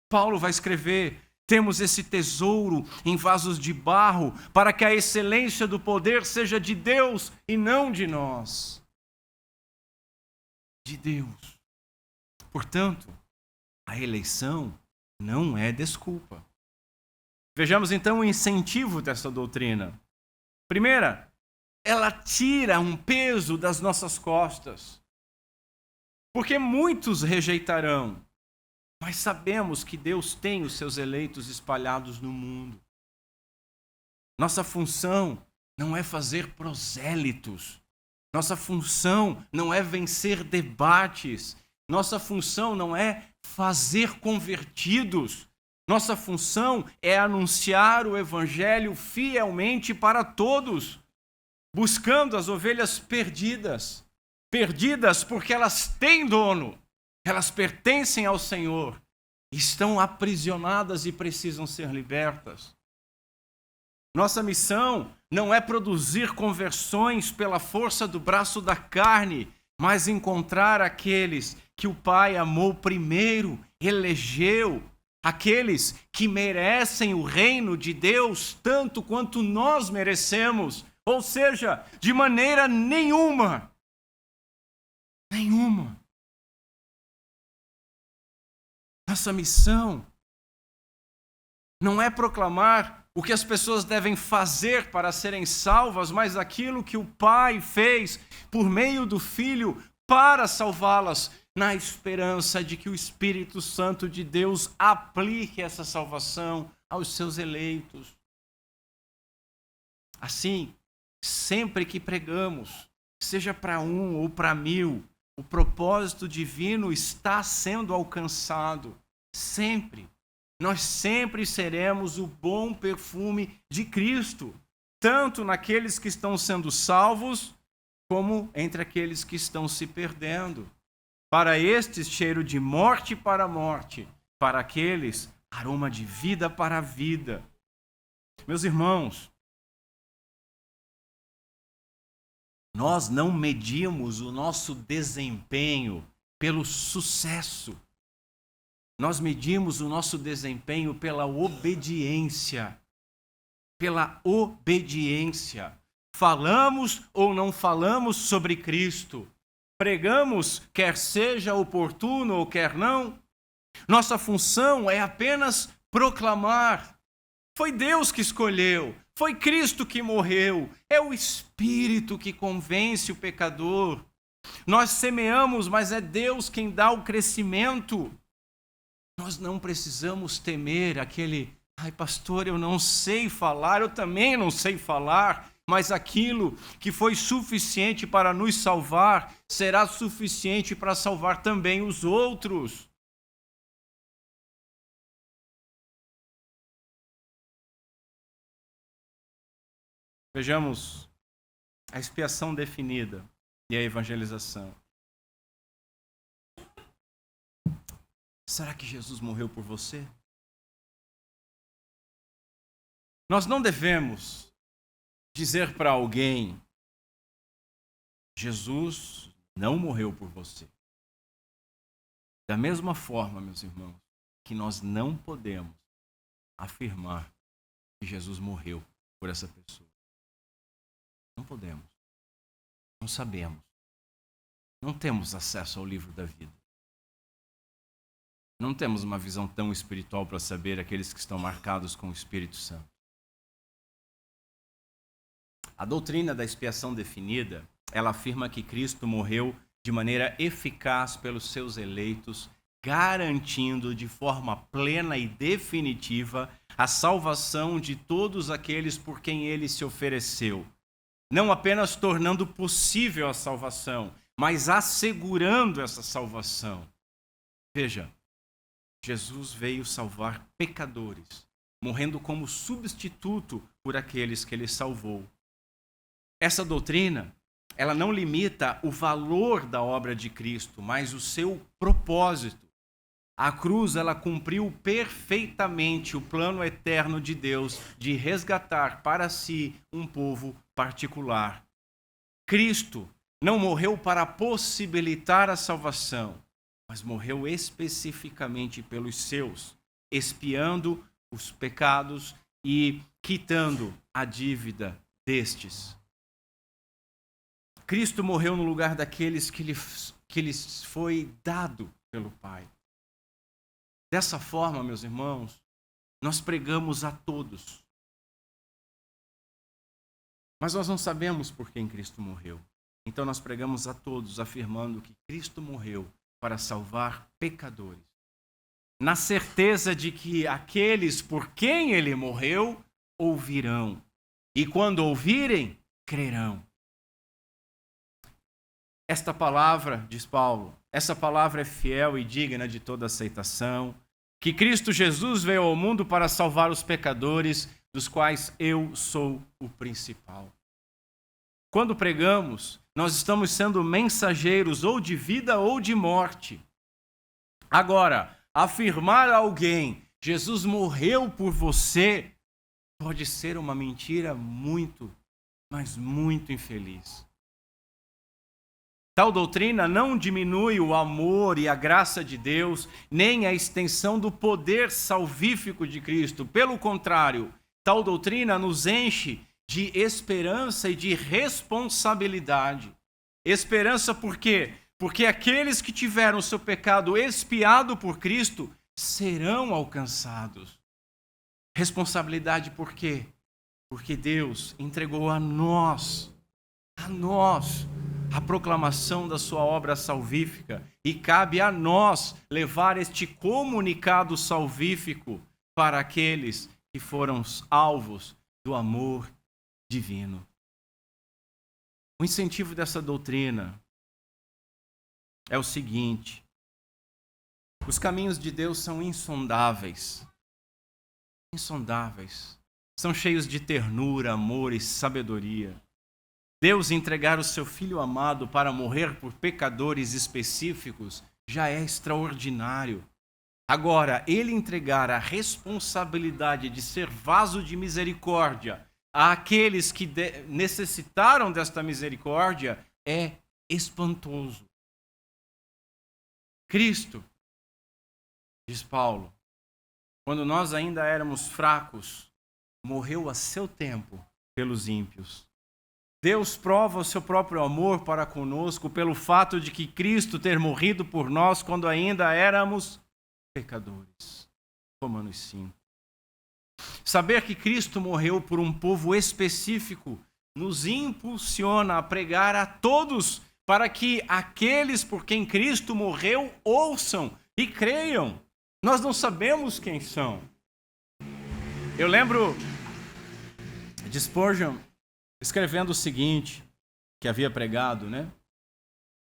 A: Paulo vai escrever: temos esse tesouro em vasos de barro, para que a excelência do poder seja de Deus e não de nós. De Deus. Portanto, a eleição não é desculpa. Vejamos então o incentivo dessa doutrina. Primeira, ela tira um peso das nossas costas. Porque muitos rejeitarão. Mas sabemos que Deus tem os seus eleitos espalhados no mundo. Nossa função não é fazer prosélitos. Nossa função não é vencer debates. Nossa função não é fazer convertidos. Nossa função é anunciar o evangelho fielmente para todos, buscando as ovelhas perdidas. Perdidas porque elas têm dono. Elas pertencem ao Senhor, estão aprisionadas e precisam ser libertas. Nossa missão não é produzir conversões pela força do braço da carne, mas encontrar aqueles que o Pai amou primeiro, elegeu, aqueles que merecem o reino de Deus tanto quanto nós merecemos, ou seja, de maneira nenhuma. Nenhuma. Nossa missão não é proclamar o que as pessoas devem fazer para serem salvas, mas aquilo que o Pai fez por meio do Filho para salvá-las, na esperança de que o Espírito Santo de Deus aplique essa salvação aos seus eleitos. Assim, sempre que pregamos, seja para 1 ou para 1000, o propósito divino está sendo alcançado. Sempre. Nós sempre seremos o bom perfume de Cristo, tanto naqueles que estão sendo salvos, como entre aqueles que estão se perdendo. Para estes, cheiro de morte para a morte. Para aqueles, aroma de vida para a vida. Meus irmãos, nós não medimos o nosso desempenho pelo sucesso. Nós medimos o nosso desempenho pela obediência. Pela obediência. Falamos ou não falamos sobre Cristo? Pregamos, quer seja oportuno ou quer não? Nossa função é apenas proclamar. Foi Deus que escolheu. Foi Cristo que morreu. É o Espírito que convence o pecador. Nós semeamos, mas é Deus quem dá o crescimento. Nós não precisamos temer aquele, ai pastor, eu não sei falar, eu também não sei falar, mas aquilo que foi suficiente para nos salvar será suficiente para salvar também os outros. Vejamos a expiação definida e a evangelização. Será que Jesus morreu por você? Nós não devemos dizer para alguém, Jesus não morreu por você. Da mesma forma, meus irmãos, que nós não podemos afirmar que Jesus morreu por essa pessoa. Não podemos. Não sabemos. Não temos acesso ao livro da vida. Não temos uma visão tão espiritual para saber aqueles que estão marcados com o Espírito Santo. A doutrina da expiação definida, ela afirma que Cristo morreu de maneira eficaz pelos seus eleitos, garantindo de forma plena e definitiva a salvação de todos aqueles por quem ele se ofereceu. Não apenas tornando possível a salvação, mas assegurando essa salvação. Veja, Jesus veio salvar pecadores, morrendo como substituto por aqueles que ele salvou. Essa doutrina, ela não limita o valor da obra de Cristo, mas o seu propósito. A cruz, ela cumpriu perfeitamente o plano eterno de Deus de resgatar para si um povo particular. Cristo não morreu para possibilitar a salvação, mas morreu especificamente pelos seus, expiando os pecados e quitando a dívida destes. Cristo morreu no lugar daqueles que lhes foi dado pelo Pai. Dessa forma, meus irmãos, nós pregamos a todos. Mas nós não sabemos por quem Cristo morreu. Então nós pregamos a todos, afirmando que Cristo morreu para salvar pecadores. Na certeza de que aqueles por quem ele morreu, ouvirão. E quando ouvirem, crerão. Esta palavra, diz Paulo, essa palavra é fiel e digna de toda aceitação, que Cristo Jesus veio ao mundo para salvar os pecadores, dos quais eu sou o principal. Quando pregamos, nós estamos sendo mensageiros ou de vida ou de morte. Agora, afirmar a alguém, Jesus morreu por você, pode ser uma mentira muito, mas muito infeliz. Tal doutrina não diminui o amor e a graça de Deus, nem a extensão do poder salvífico de Cristo. Pelo contrário, tal doutrina nos enche de esperança e de responsabilidade. Esperança por quê? Porque aqueles que tiveram seu pecado expiado por Cristo serão alcançados. Responsabilidade por quê? Porque Deus entregou a nós, a proclamação da sua obra salvífica, e cabe a nós levar este comunicado salvífico para aqueles que foram alvos do amor divino. O incentivo dessa doutrina é o seguinte: os caminhos de Deus são insondáveis. Insondáveis. São cheios de ternura, amor e sabedoria. Deus entregar o seu Filho amado para morrer por pecadores específicos já é extraordinário. Agora, ele entregar a responsabilidade de ser vaso de misericórdia àqueles que necessitaram desta misericórdia é espantoso. Cristo, diz Paulo, quando nós ainda éramos fracos, morreu a seu tempo pelos ímpios. Deus prova o seu próprio amor para conosco pelo fato de que Cristo ter morrido por nós quando ainda éramos pecadores. Romanos 5. Saber que Cristo morreu por um povo específico nos impulsiona a pregar a todos para que aqueles por quem Cristo morreu ouçam e creiam. Nós não sabemos quem são. Eu lembro de Spurgeon escrevendo o seguinte, que havia pregado, né?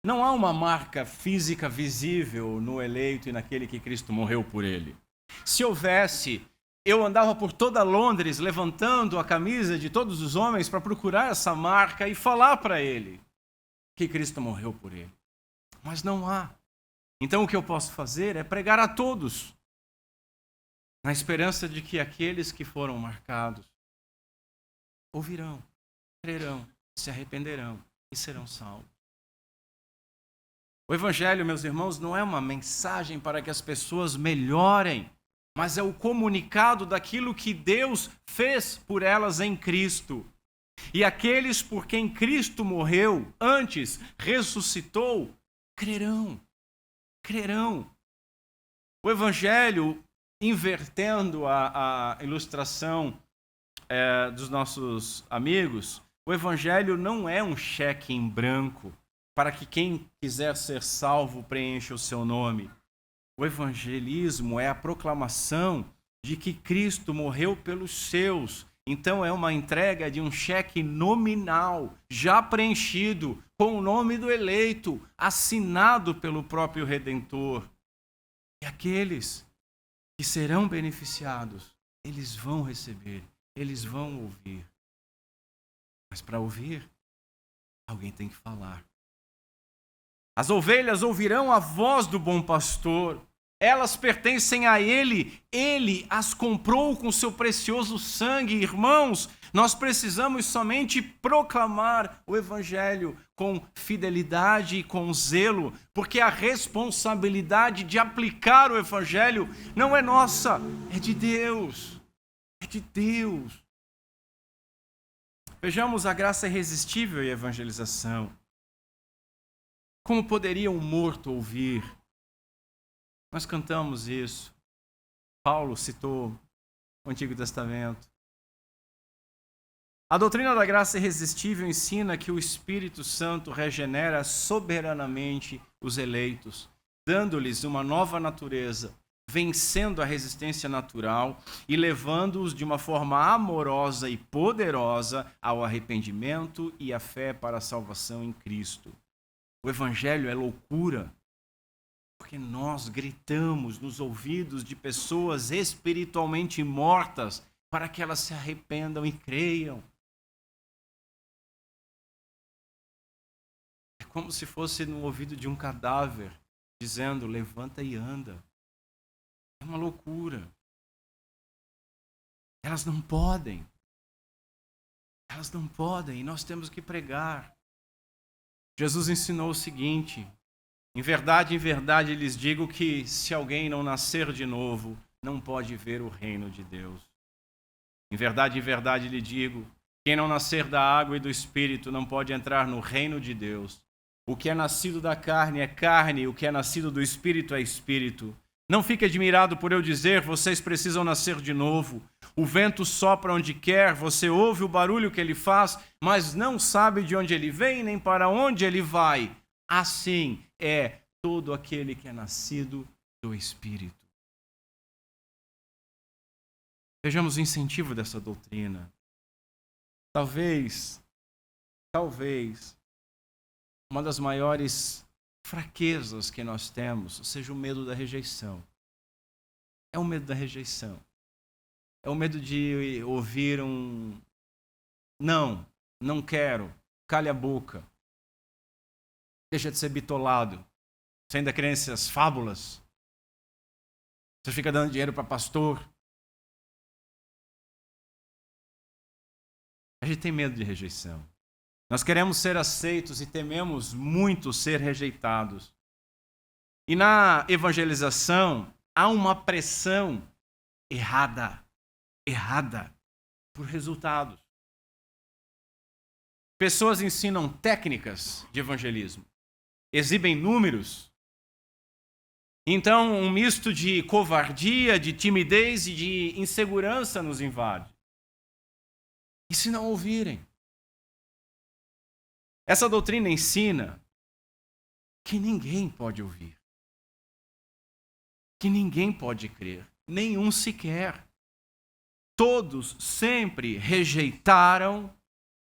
A: Não há uma marca física visível no eleito e naquele que Cristo morreu por ele. Se houvesse, eu andava por toda Londres levantando a camisa de todos os homens para procurar essa marca e falar para ele que Cristo morreu por ele. Mas não há. Então o que eu posso fazer é pregar a todos, na esperança de que aqueles que foram marcados ouvirão, crerão, se arrependerão e serão salvos. O Evangelho, meus irmãos, não é uma mensagem para que as pessoas melhorem, mas é o comunicado daquilo que Deus fez por elas em Cristo. E aqueles por quem Cristo morreu, antes ressuscitou, crerão. O Evangelho, invertendo a ilustração dos nossos amigos, o Evangelho não é um cheque em branco para que quem quiser ser salvo preencha o seu nome. O evangelismo é a proclamação de que Cristo morreu pelos seus. Então é uma entrega de um cheque nominal, já preenchido, com o nome do eleito, assinado pelo próprio Redentor. E aqueles que serão beneficiados, eles vão receber, eles vão ouvir. Mas para ouvir, alguém tem que falar. As ovelhas ouvirão a voz do bom pastor. Elas pertencem a ele. Ele as comprou com seu precioso sangue. Irmãos, nós precisamos somente proclamar o evangelho com fidelidade e com zelo, porque a responsabilidade de aplicar o evangelho não é nossa, é de Deus. É de Deus. Vejamos a graça irresistível e a evangelização. Como poderia um morto ouvir? Nós cantamos isso. Paulo citou o Antigo Testamento. A doutrina da graça irresistível ensina que o Espírito Santo regenera soberanamente os eleitos, dando-lhes uma nova natureza, vencendo a resistência natural e levando-os de uma forma amorosa e poderosa ao arrependimento e à fé para a salvação em Cristo. O evangelho é loucura, porque nós gritamos nos ouvidos de pessoas espiritualmente mortas para que elas se arrependam e creiam. É como se fosse no ouvido de um cadáver, dizendo, levanta e anda. É uma loucura. Elas não podem, e nós temos que pregar. Jesus ensinou o seguinte, em verdade, lhes digo que se alguém não nascer de novo, não pode ver o reino de Deus. Em verdade, lhe digo, quem não nascer da água e do Espírito não pode entrar no reino de Deus. O que é nascido da carne é carne, o que é nascido do Espírito é Espírito. Não fique admirado por eu dizer, vocês precisam nascer de novo. O vento sopra onde quer, você ouve o barulho que ele faz, mas não sabe de onde ele vem nem para onde ele vai. Assim é todo aquele que é nascido do Espírito. Vejamos o incentivo dessa doutrina. Talvez, uma das maiores fraquezas que nós temos seja o medo da rejeição. É o medo da rejeição. É o medo de ouvir um não quero, cale a boca. Deixa de ser bitolado. Você ainda crê nessas fábulas? Você fica dando dinheiro para pastor? A gente tem medo de rejeição. Nós queremos ser aceitos e tememos muito ser rejeitados. E na evangelização há uma pressão errada por resultados. Pessoas ensinam técnicas de evangelismo, exibem números. Então, um misto de covardia, de timidez e de insegurança nos invade. E se não ouvirem? Essa doutrina ensina que ninguém pode ouvir. que ninguém pode crer, nenhum sequer. Todos sempre rejeitaram,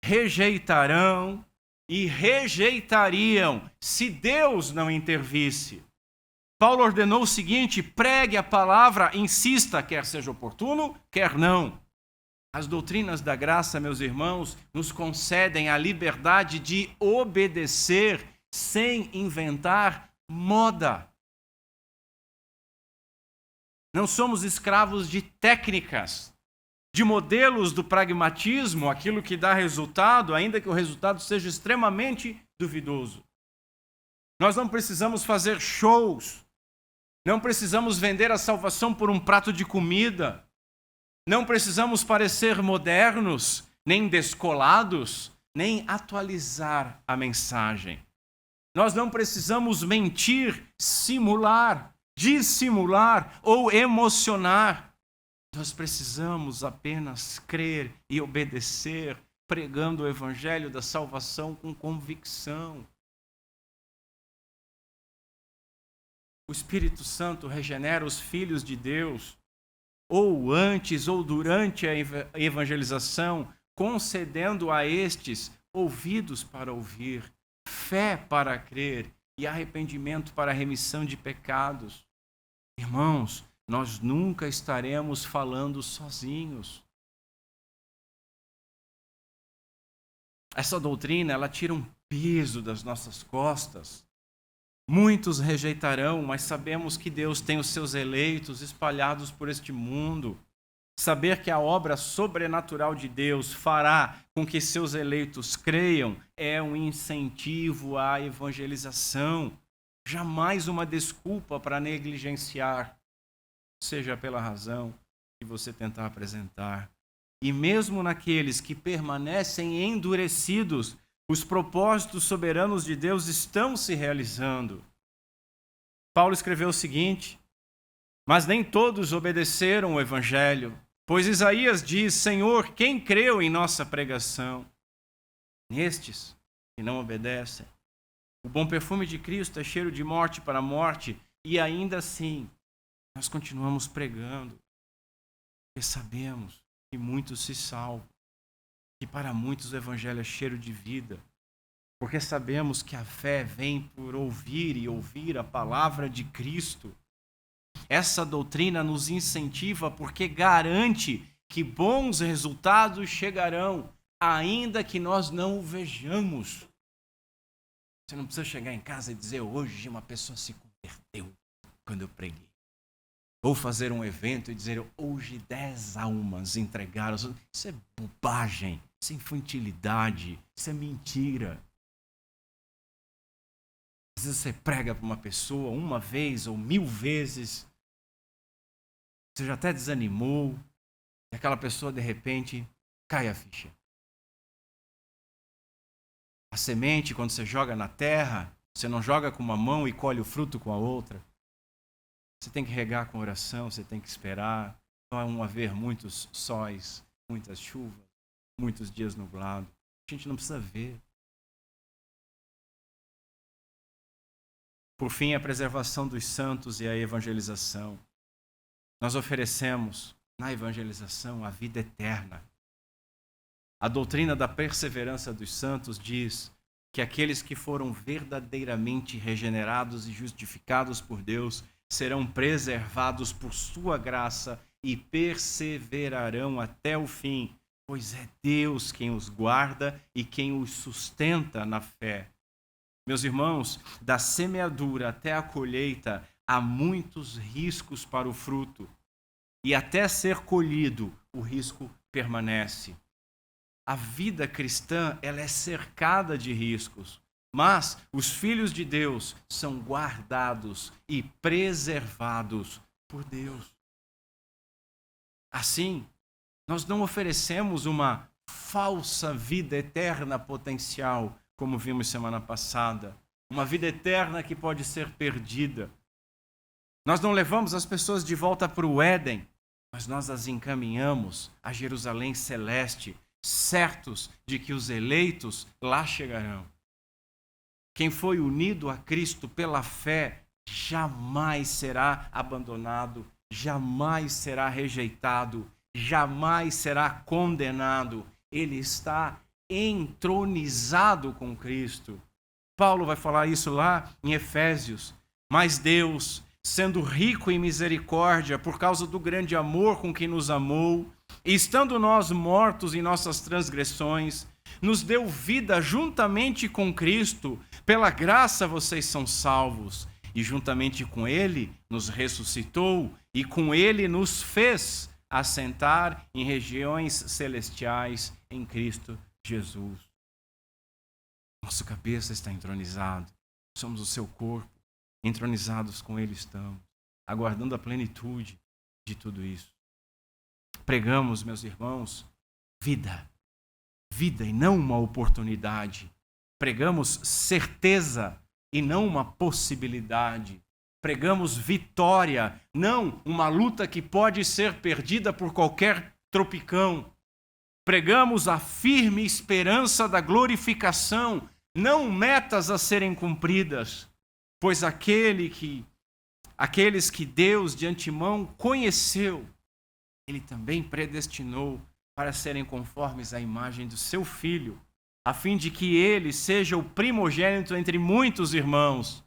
A: rejeitarão e rejeitariam se Deus não intervisse. Paulo ordenou o seguinte: pregue a palavra, insista, quer seja oportuno, quer não. As doutrinas da graça, meus irmãos, nos concedem a liberdade de obedecer sem inventar moda. Não somos escravos de técnicas, de modelos do pragmatismo, aquilo que dá resultado, ainda que o resultado seja extremamente duvidoso. Nós não precisamos fazer shows, não precisamos vender a salvação por um prato de comida, não precisamos parecer modernos, nem descolados, nem atualizar a mensagem. Nós não precisamos mentir, simular, dissimular ou emocionar. Nós precisamos apenas crer e obedecer, pregando o evangelho da salvação com convicção. O Espírito Santo regenera os filhos de Deus, ou antes ou durante a evangelização, concedendo a estes ouvidos para ouvir, fé para crer e arrependimento para a remissão de pecados. Irmãos, nós nunca estaremos falando sozinhos. Essa doutrina, ela tira um peso das nossas costas. Muitos rejeitarão, mas sabemos que Deus tem os seus eleitos espalhados por este mundo. Saber que a obra sobrenatural de Deus fará com que seus eleitos creiam é um incentivo à evangelização. Jamais uma desculpa para negligenciar, seja pela razão que você tentar apresentar. E mesmo naqueles que permanecem endurecidos, os propósitos soberanos de Deus estão se realizando. Paulo escreveu o seguinte: mas nem todos obedeceram o evangelho, pois Isaías diz: Senhor, quem creu em nossa pregação? Nestes que não obedecem. O bom perfume de Cristo é cheiro de morte para morte, e ainda assim nós continuamos pregando, porque sabemos que muitos se salvam, que para muitos o evangelho é cheiro de vida, porque sabemos que a fé vem por ouvir e ouvir a palavra de Cristo. Essa doutrina nos incentiva porque garante que bons resultados chegarão, ainda que nós não o vejamos. Você não precisa chegar em casa e dizer: hoje uma pessoa se converteu quando eu preguei. Ou fazer um evento e dizer: hoje 10 almas entregaram. Isso é bobagem, isso é infantilidade, isso é mentira. Às vezes você prega para uma pessoa uma vez ou 1000 vezes, você já até desanimou, e aquela pessoa de repente cai a ficha. A semente, quando você joga na terra, você não joga com uma mão e colhe o fruto com a outra. Você tem que regar com oração, você tem que esperar. Vão haver muitos sóis, muitas chuvas, muitos dias nublados. A gente não precisa ver. Por fim, a preservação dos santos e a evangelização. Nós oferecemos na evangelização a vida eterna. A doutrina da perseverança dos santos diz que aqueles que foram verdadeiramente regenerados e justificados por Deus serão preservados por sua graça e perseverarão até o fim, pois é Deus quem os guarda e quem os sustenta na fé. Meus irmãos, da semeadura até a colheita, há muitos riscos para o fruto. E até ser colhido, o risco permanece. A vida cristã, ela é cercada de riscos, mas os filhos de Deus são guardados e preservados por Deus. Assim, nós não oferecemos uma falsa vida eterna potencial, como vimos semana passada, uma vida eterna que pode ser perdida. Nós não levamos as pessoas de volta para o Éden, mas nós as encaminhamos a Jerusalém celeste, certos de que os eleitos lá chegarão. Quem foi unido a Cristo pela fé jamais será abandonado, jamais será rejeitado, jamais será condenado. Ele está entronizado com Cristo. Paulo vai falar isso lá em Efésios. Mas Deus, sendo rico em misericórdia, por causa do grande amor com que nos amou, e estando nós mortos em nossas transgressões, nos deu vida juntamente com Cristo. Pela graça vocês são salvos. E juntamente com Ele nos ressuscitou e com Ele nos fez assentar em regiões celestiais em Cristo Jesus. Nosso cabeça está entronizado. Somos o seu corpo. Entronizados com Ele estamos, aguardando a plenitude de tudo isso. Pregamos, meus irmãos, vida. Vida e não uma oportunidade. Pregamos certeza e não uma possibilidade. Pregamos vitória, não uma luta que pode ser perdida por qualquer tropicão. Pregamos a firme esperança da glorificação, não metas a serem cumpridas, pois aqueles que Deus de antemão conheceu, Ele também predestinou para serem conformes à imagem do seu Filho, a fim de que ele seja o primogênito entre muitos irmãos.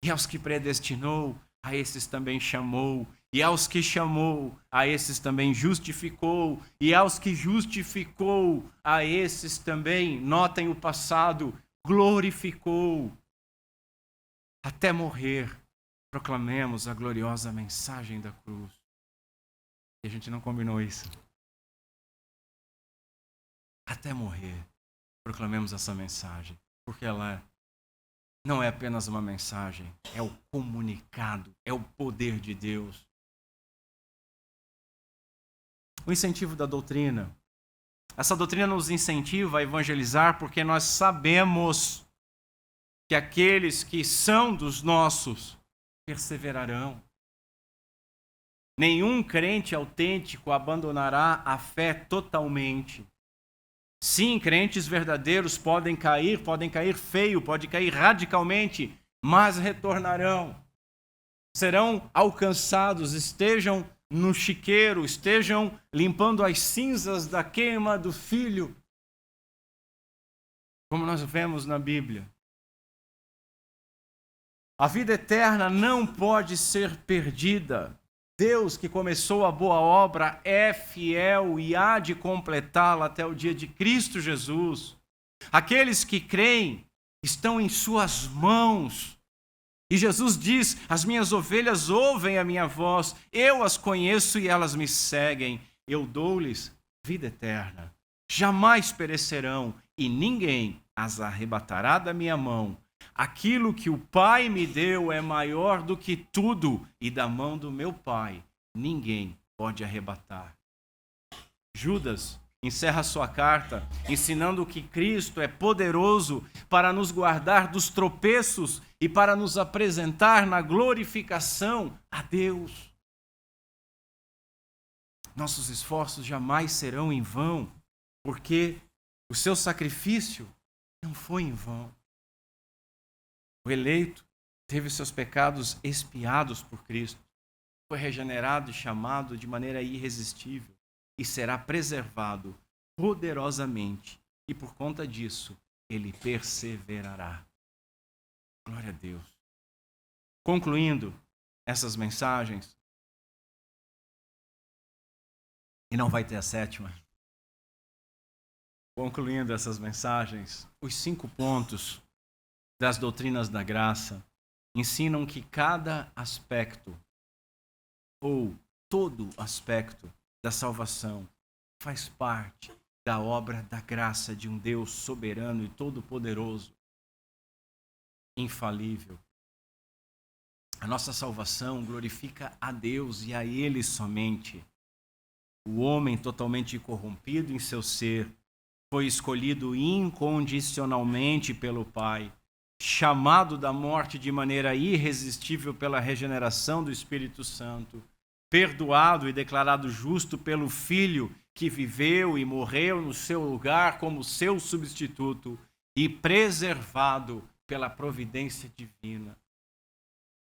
A: E aos que predestinou, a esses também chamou. E aos que chamou, a esses também justificou. E aos que justificou, a esses também, notem o passado, glorificou. Até morrer, proclamemos a gloriosa mensagem da cruz. E a gente não combinou isso. Até morrer, proclamemos essa mensagem, porque ela não é apenas uma mensagem, é o comunicado, é o poder de Deus. O incentivo da doutrina. Essa doutrina nos incentiva a evangelizar porque nós sabemos que aqueles que são dos nossos perseverarão. Nenhum crente autêntico abandonará a fé totalmente. Sim, crentes verdadeiros podem cair feio, podem cair radicalmente, mas retornarão. Serão alcançados, estejam no chiqueiro, estejam limpando as cinzas da queima do filho, como nós vemos na Bíblia. A vida eterna não pode ser perdida. Deus que começou a boa obra é fiel e há de completá-la até o dia de Cristo Jesus. Aqueles que creem estão em suas mãos. E Jesus diz: as minhas ovelhas ouvem a minha voz, eu as conheço e elas me seguem. Eu dou-lhes vida eterna. Jamais perecerão e ninguém as arrebatará da minha mão. Aquilo que o Pai me deu é maior do que tudo, e da mão do meu Pai ninguém pode arrebatar. Judas encerra sua carta ensinando que Cristo é poderoso para nos guardar dos tropeços e para nos apresentar na glorificação a Deus. Nossos esforços jamais serão em vão, porque o seu sacrifício não foi em vão. O eleito teve seus pecados expiados por Cristo, foi regenerado e chamado de maneira irresistível e será preservado poderosamente, e por conta disso ele perseverará. Glória a Deus. Concluindo essas mensagens, e não vai ter a sétima. Concluindo essas mensagens, os 5 pontos das doutrinas da graça ensinam que cada aspecto, ou todo aspecto da salvação, faz parte da obra da graça de um Deus soberano e todo-poderoso, infalível. A nossa salvação glorifica a Deus e a Ele somente. O homem totalmente corrompido em seu ser foi escolhido incondicionalmente pelo Pai, chamado da morte de maneira irresistível pela regeneração do Espírito Santo, perdoado e declarado justo pelo Filho que viveu e morreu no seu lugar como seu substituto e preservado pela providência divina.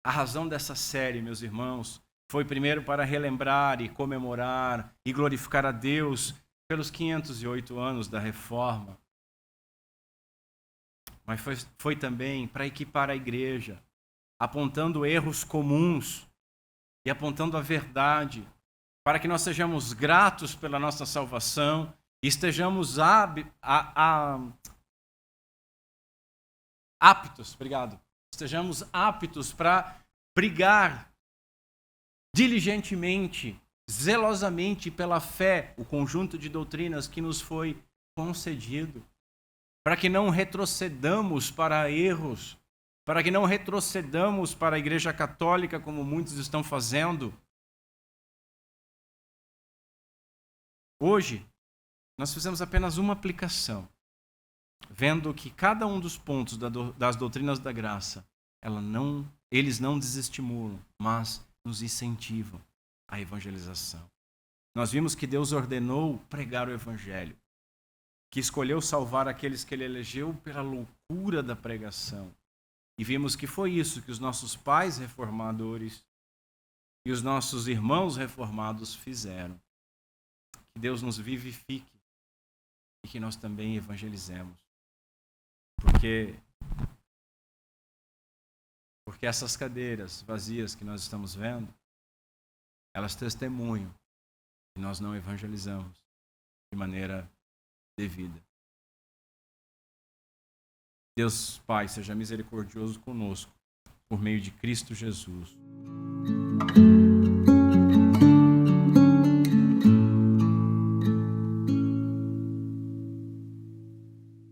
A: A razão dessa série, meus irmãos, foi primeiro para relembrar e comemorar e glorificar a Deus pelos 508 anos da Reforma. Mas foi também para equipar a igreja, apontando erros comuns e apontando a verdade, para que nós sejamos gratos pela nossa salvação e estejamos aptos, estejamos aptos para brigar diligentemente, zelosamente pela fé, o conjunto de doutrinas que nos foi concedido, para que não retrocedamos para erros, para que não retrocedamos para a Igreja Católica como muitos estão fazendo. Hoje, nós fizemos apenas uma aplicação, vendo que cada um dos pontos das doutrinas da graça, eles não desestimulam, mas nos incentivam à evangelização. Nós vimos que Deus ordenou pregar o evangelho, que escolheu salvar aqueles que ele elegeu pela loucura da pregação. E vimos que foi isso que os nossos pais reformadores e os nossos irmãos reformados fizeram. Que Deus nos vivifique e que nós também evangelizemos. Porque essas cadeiras vazias que nós estamos vendo, elas testemunham que nós não evangelizamos de maneira devida. Deus Pai, seja misericordioso conosco, por meio de Cristo Jesus.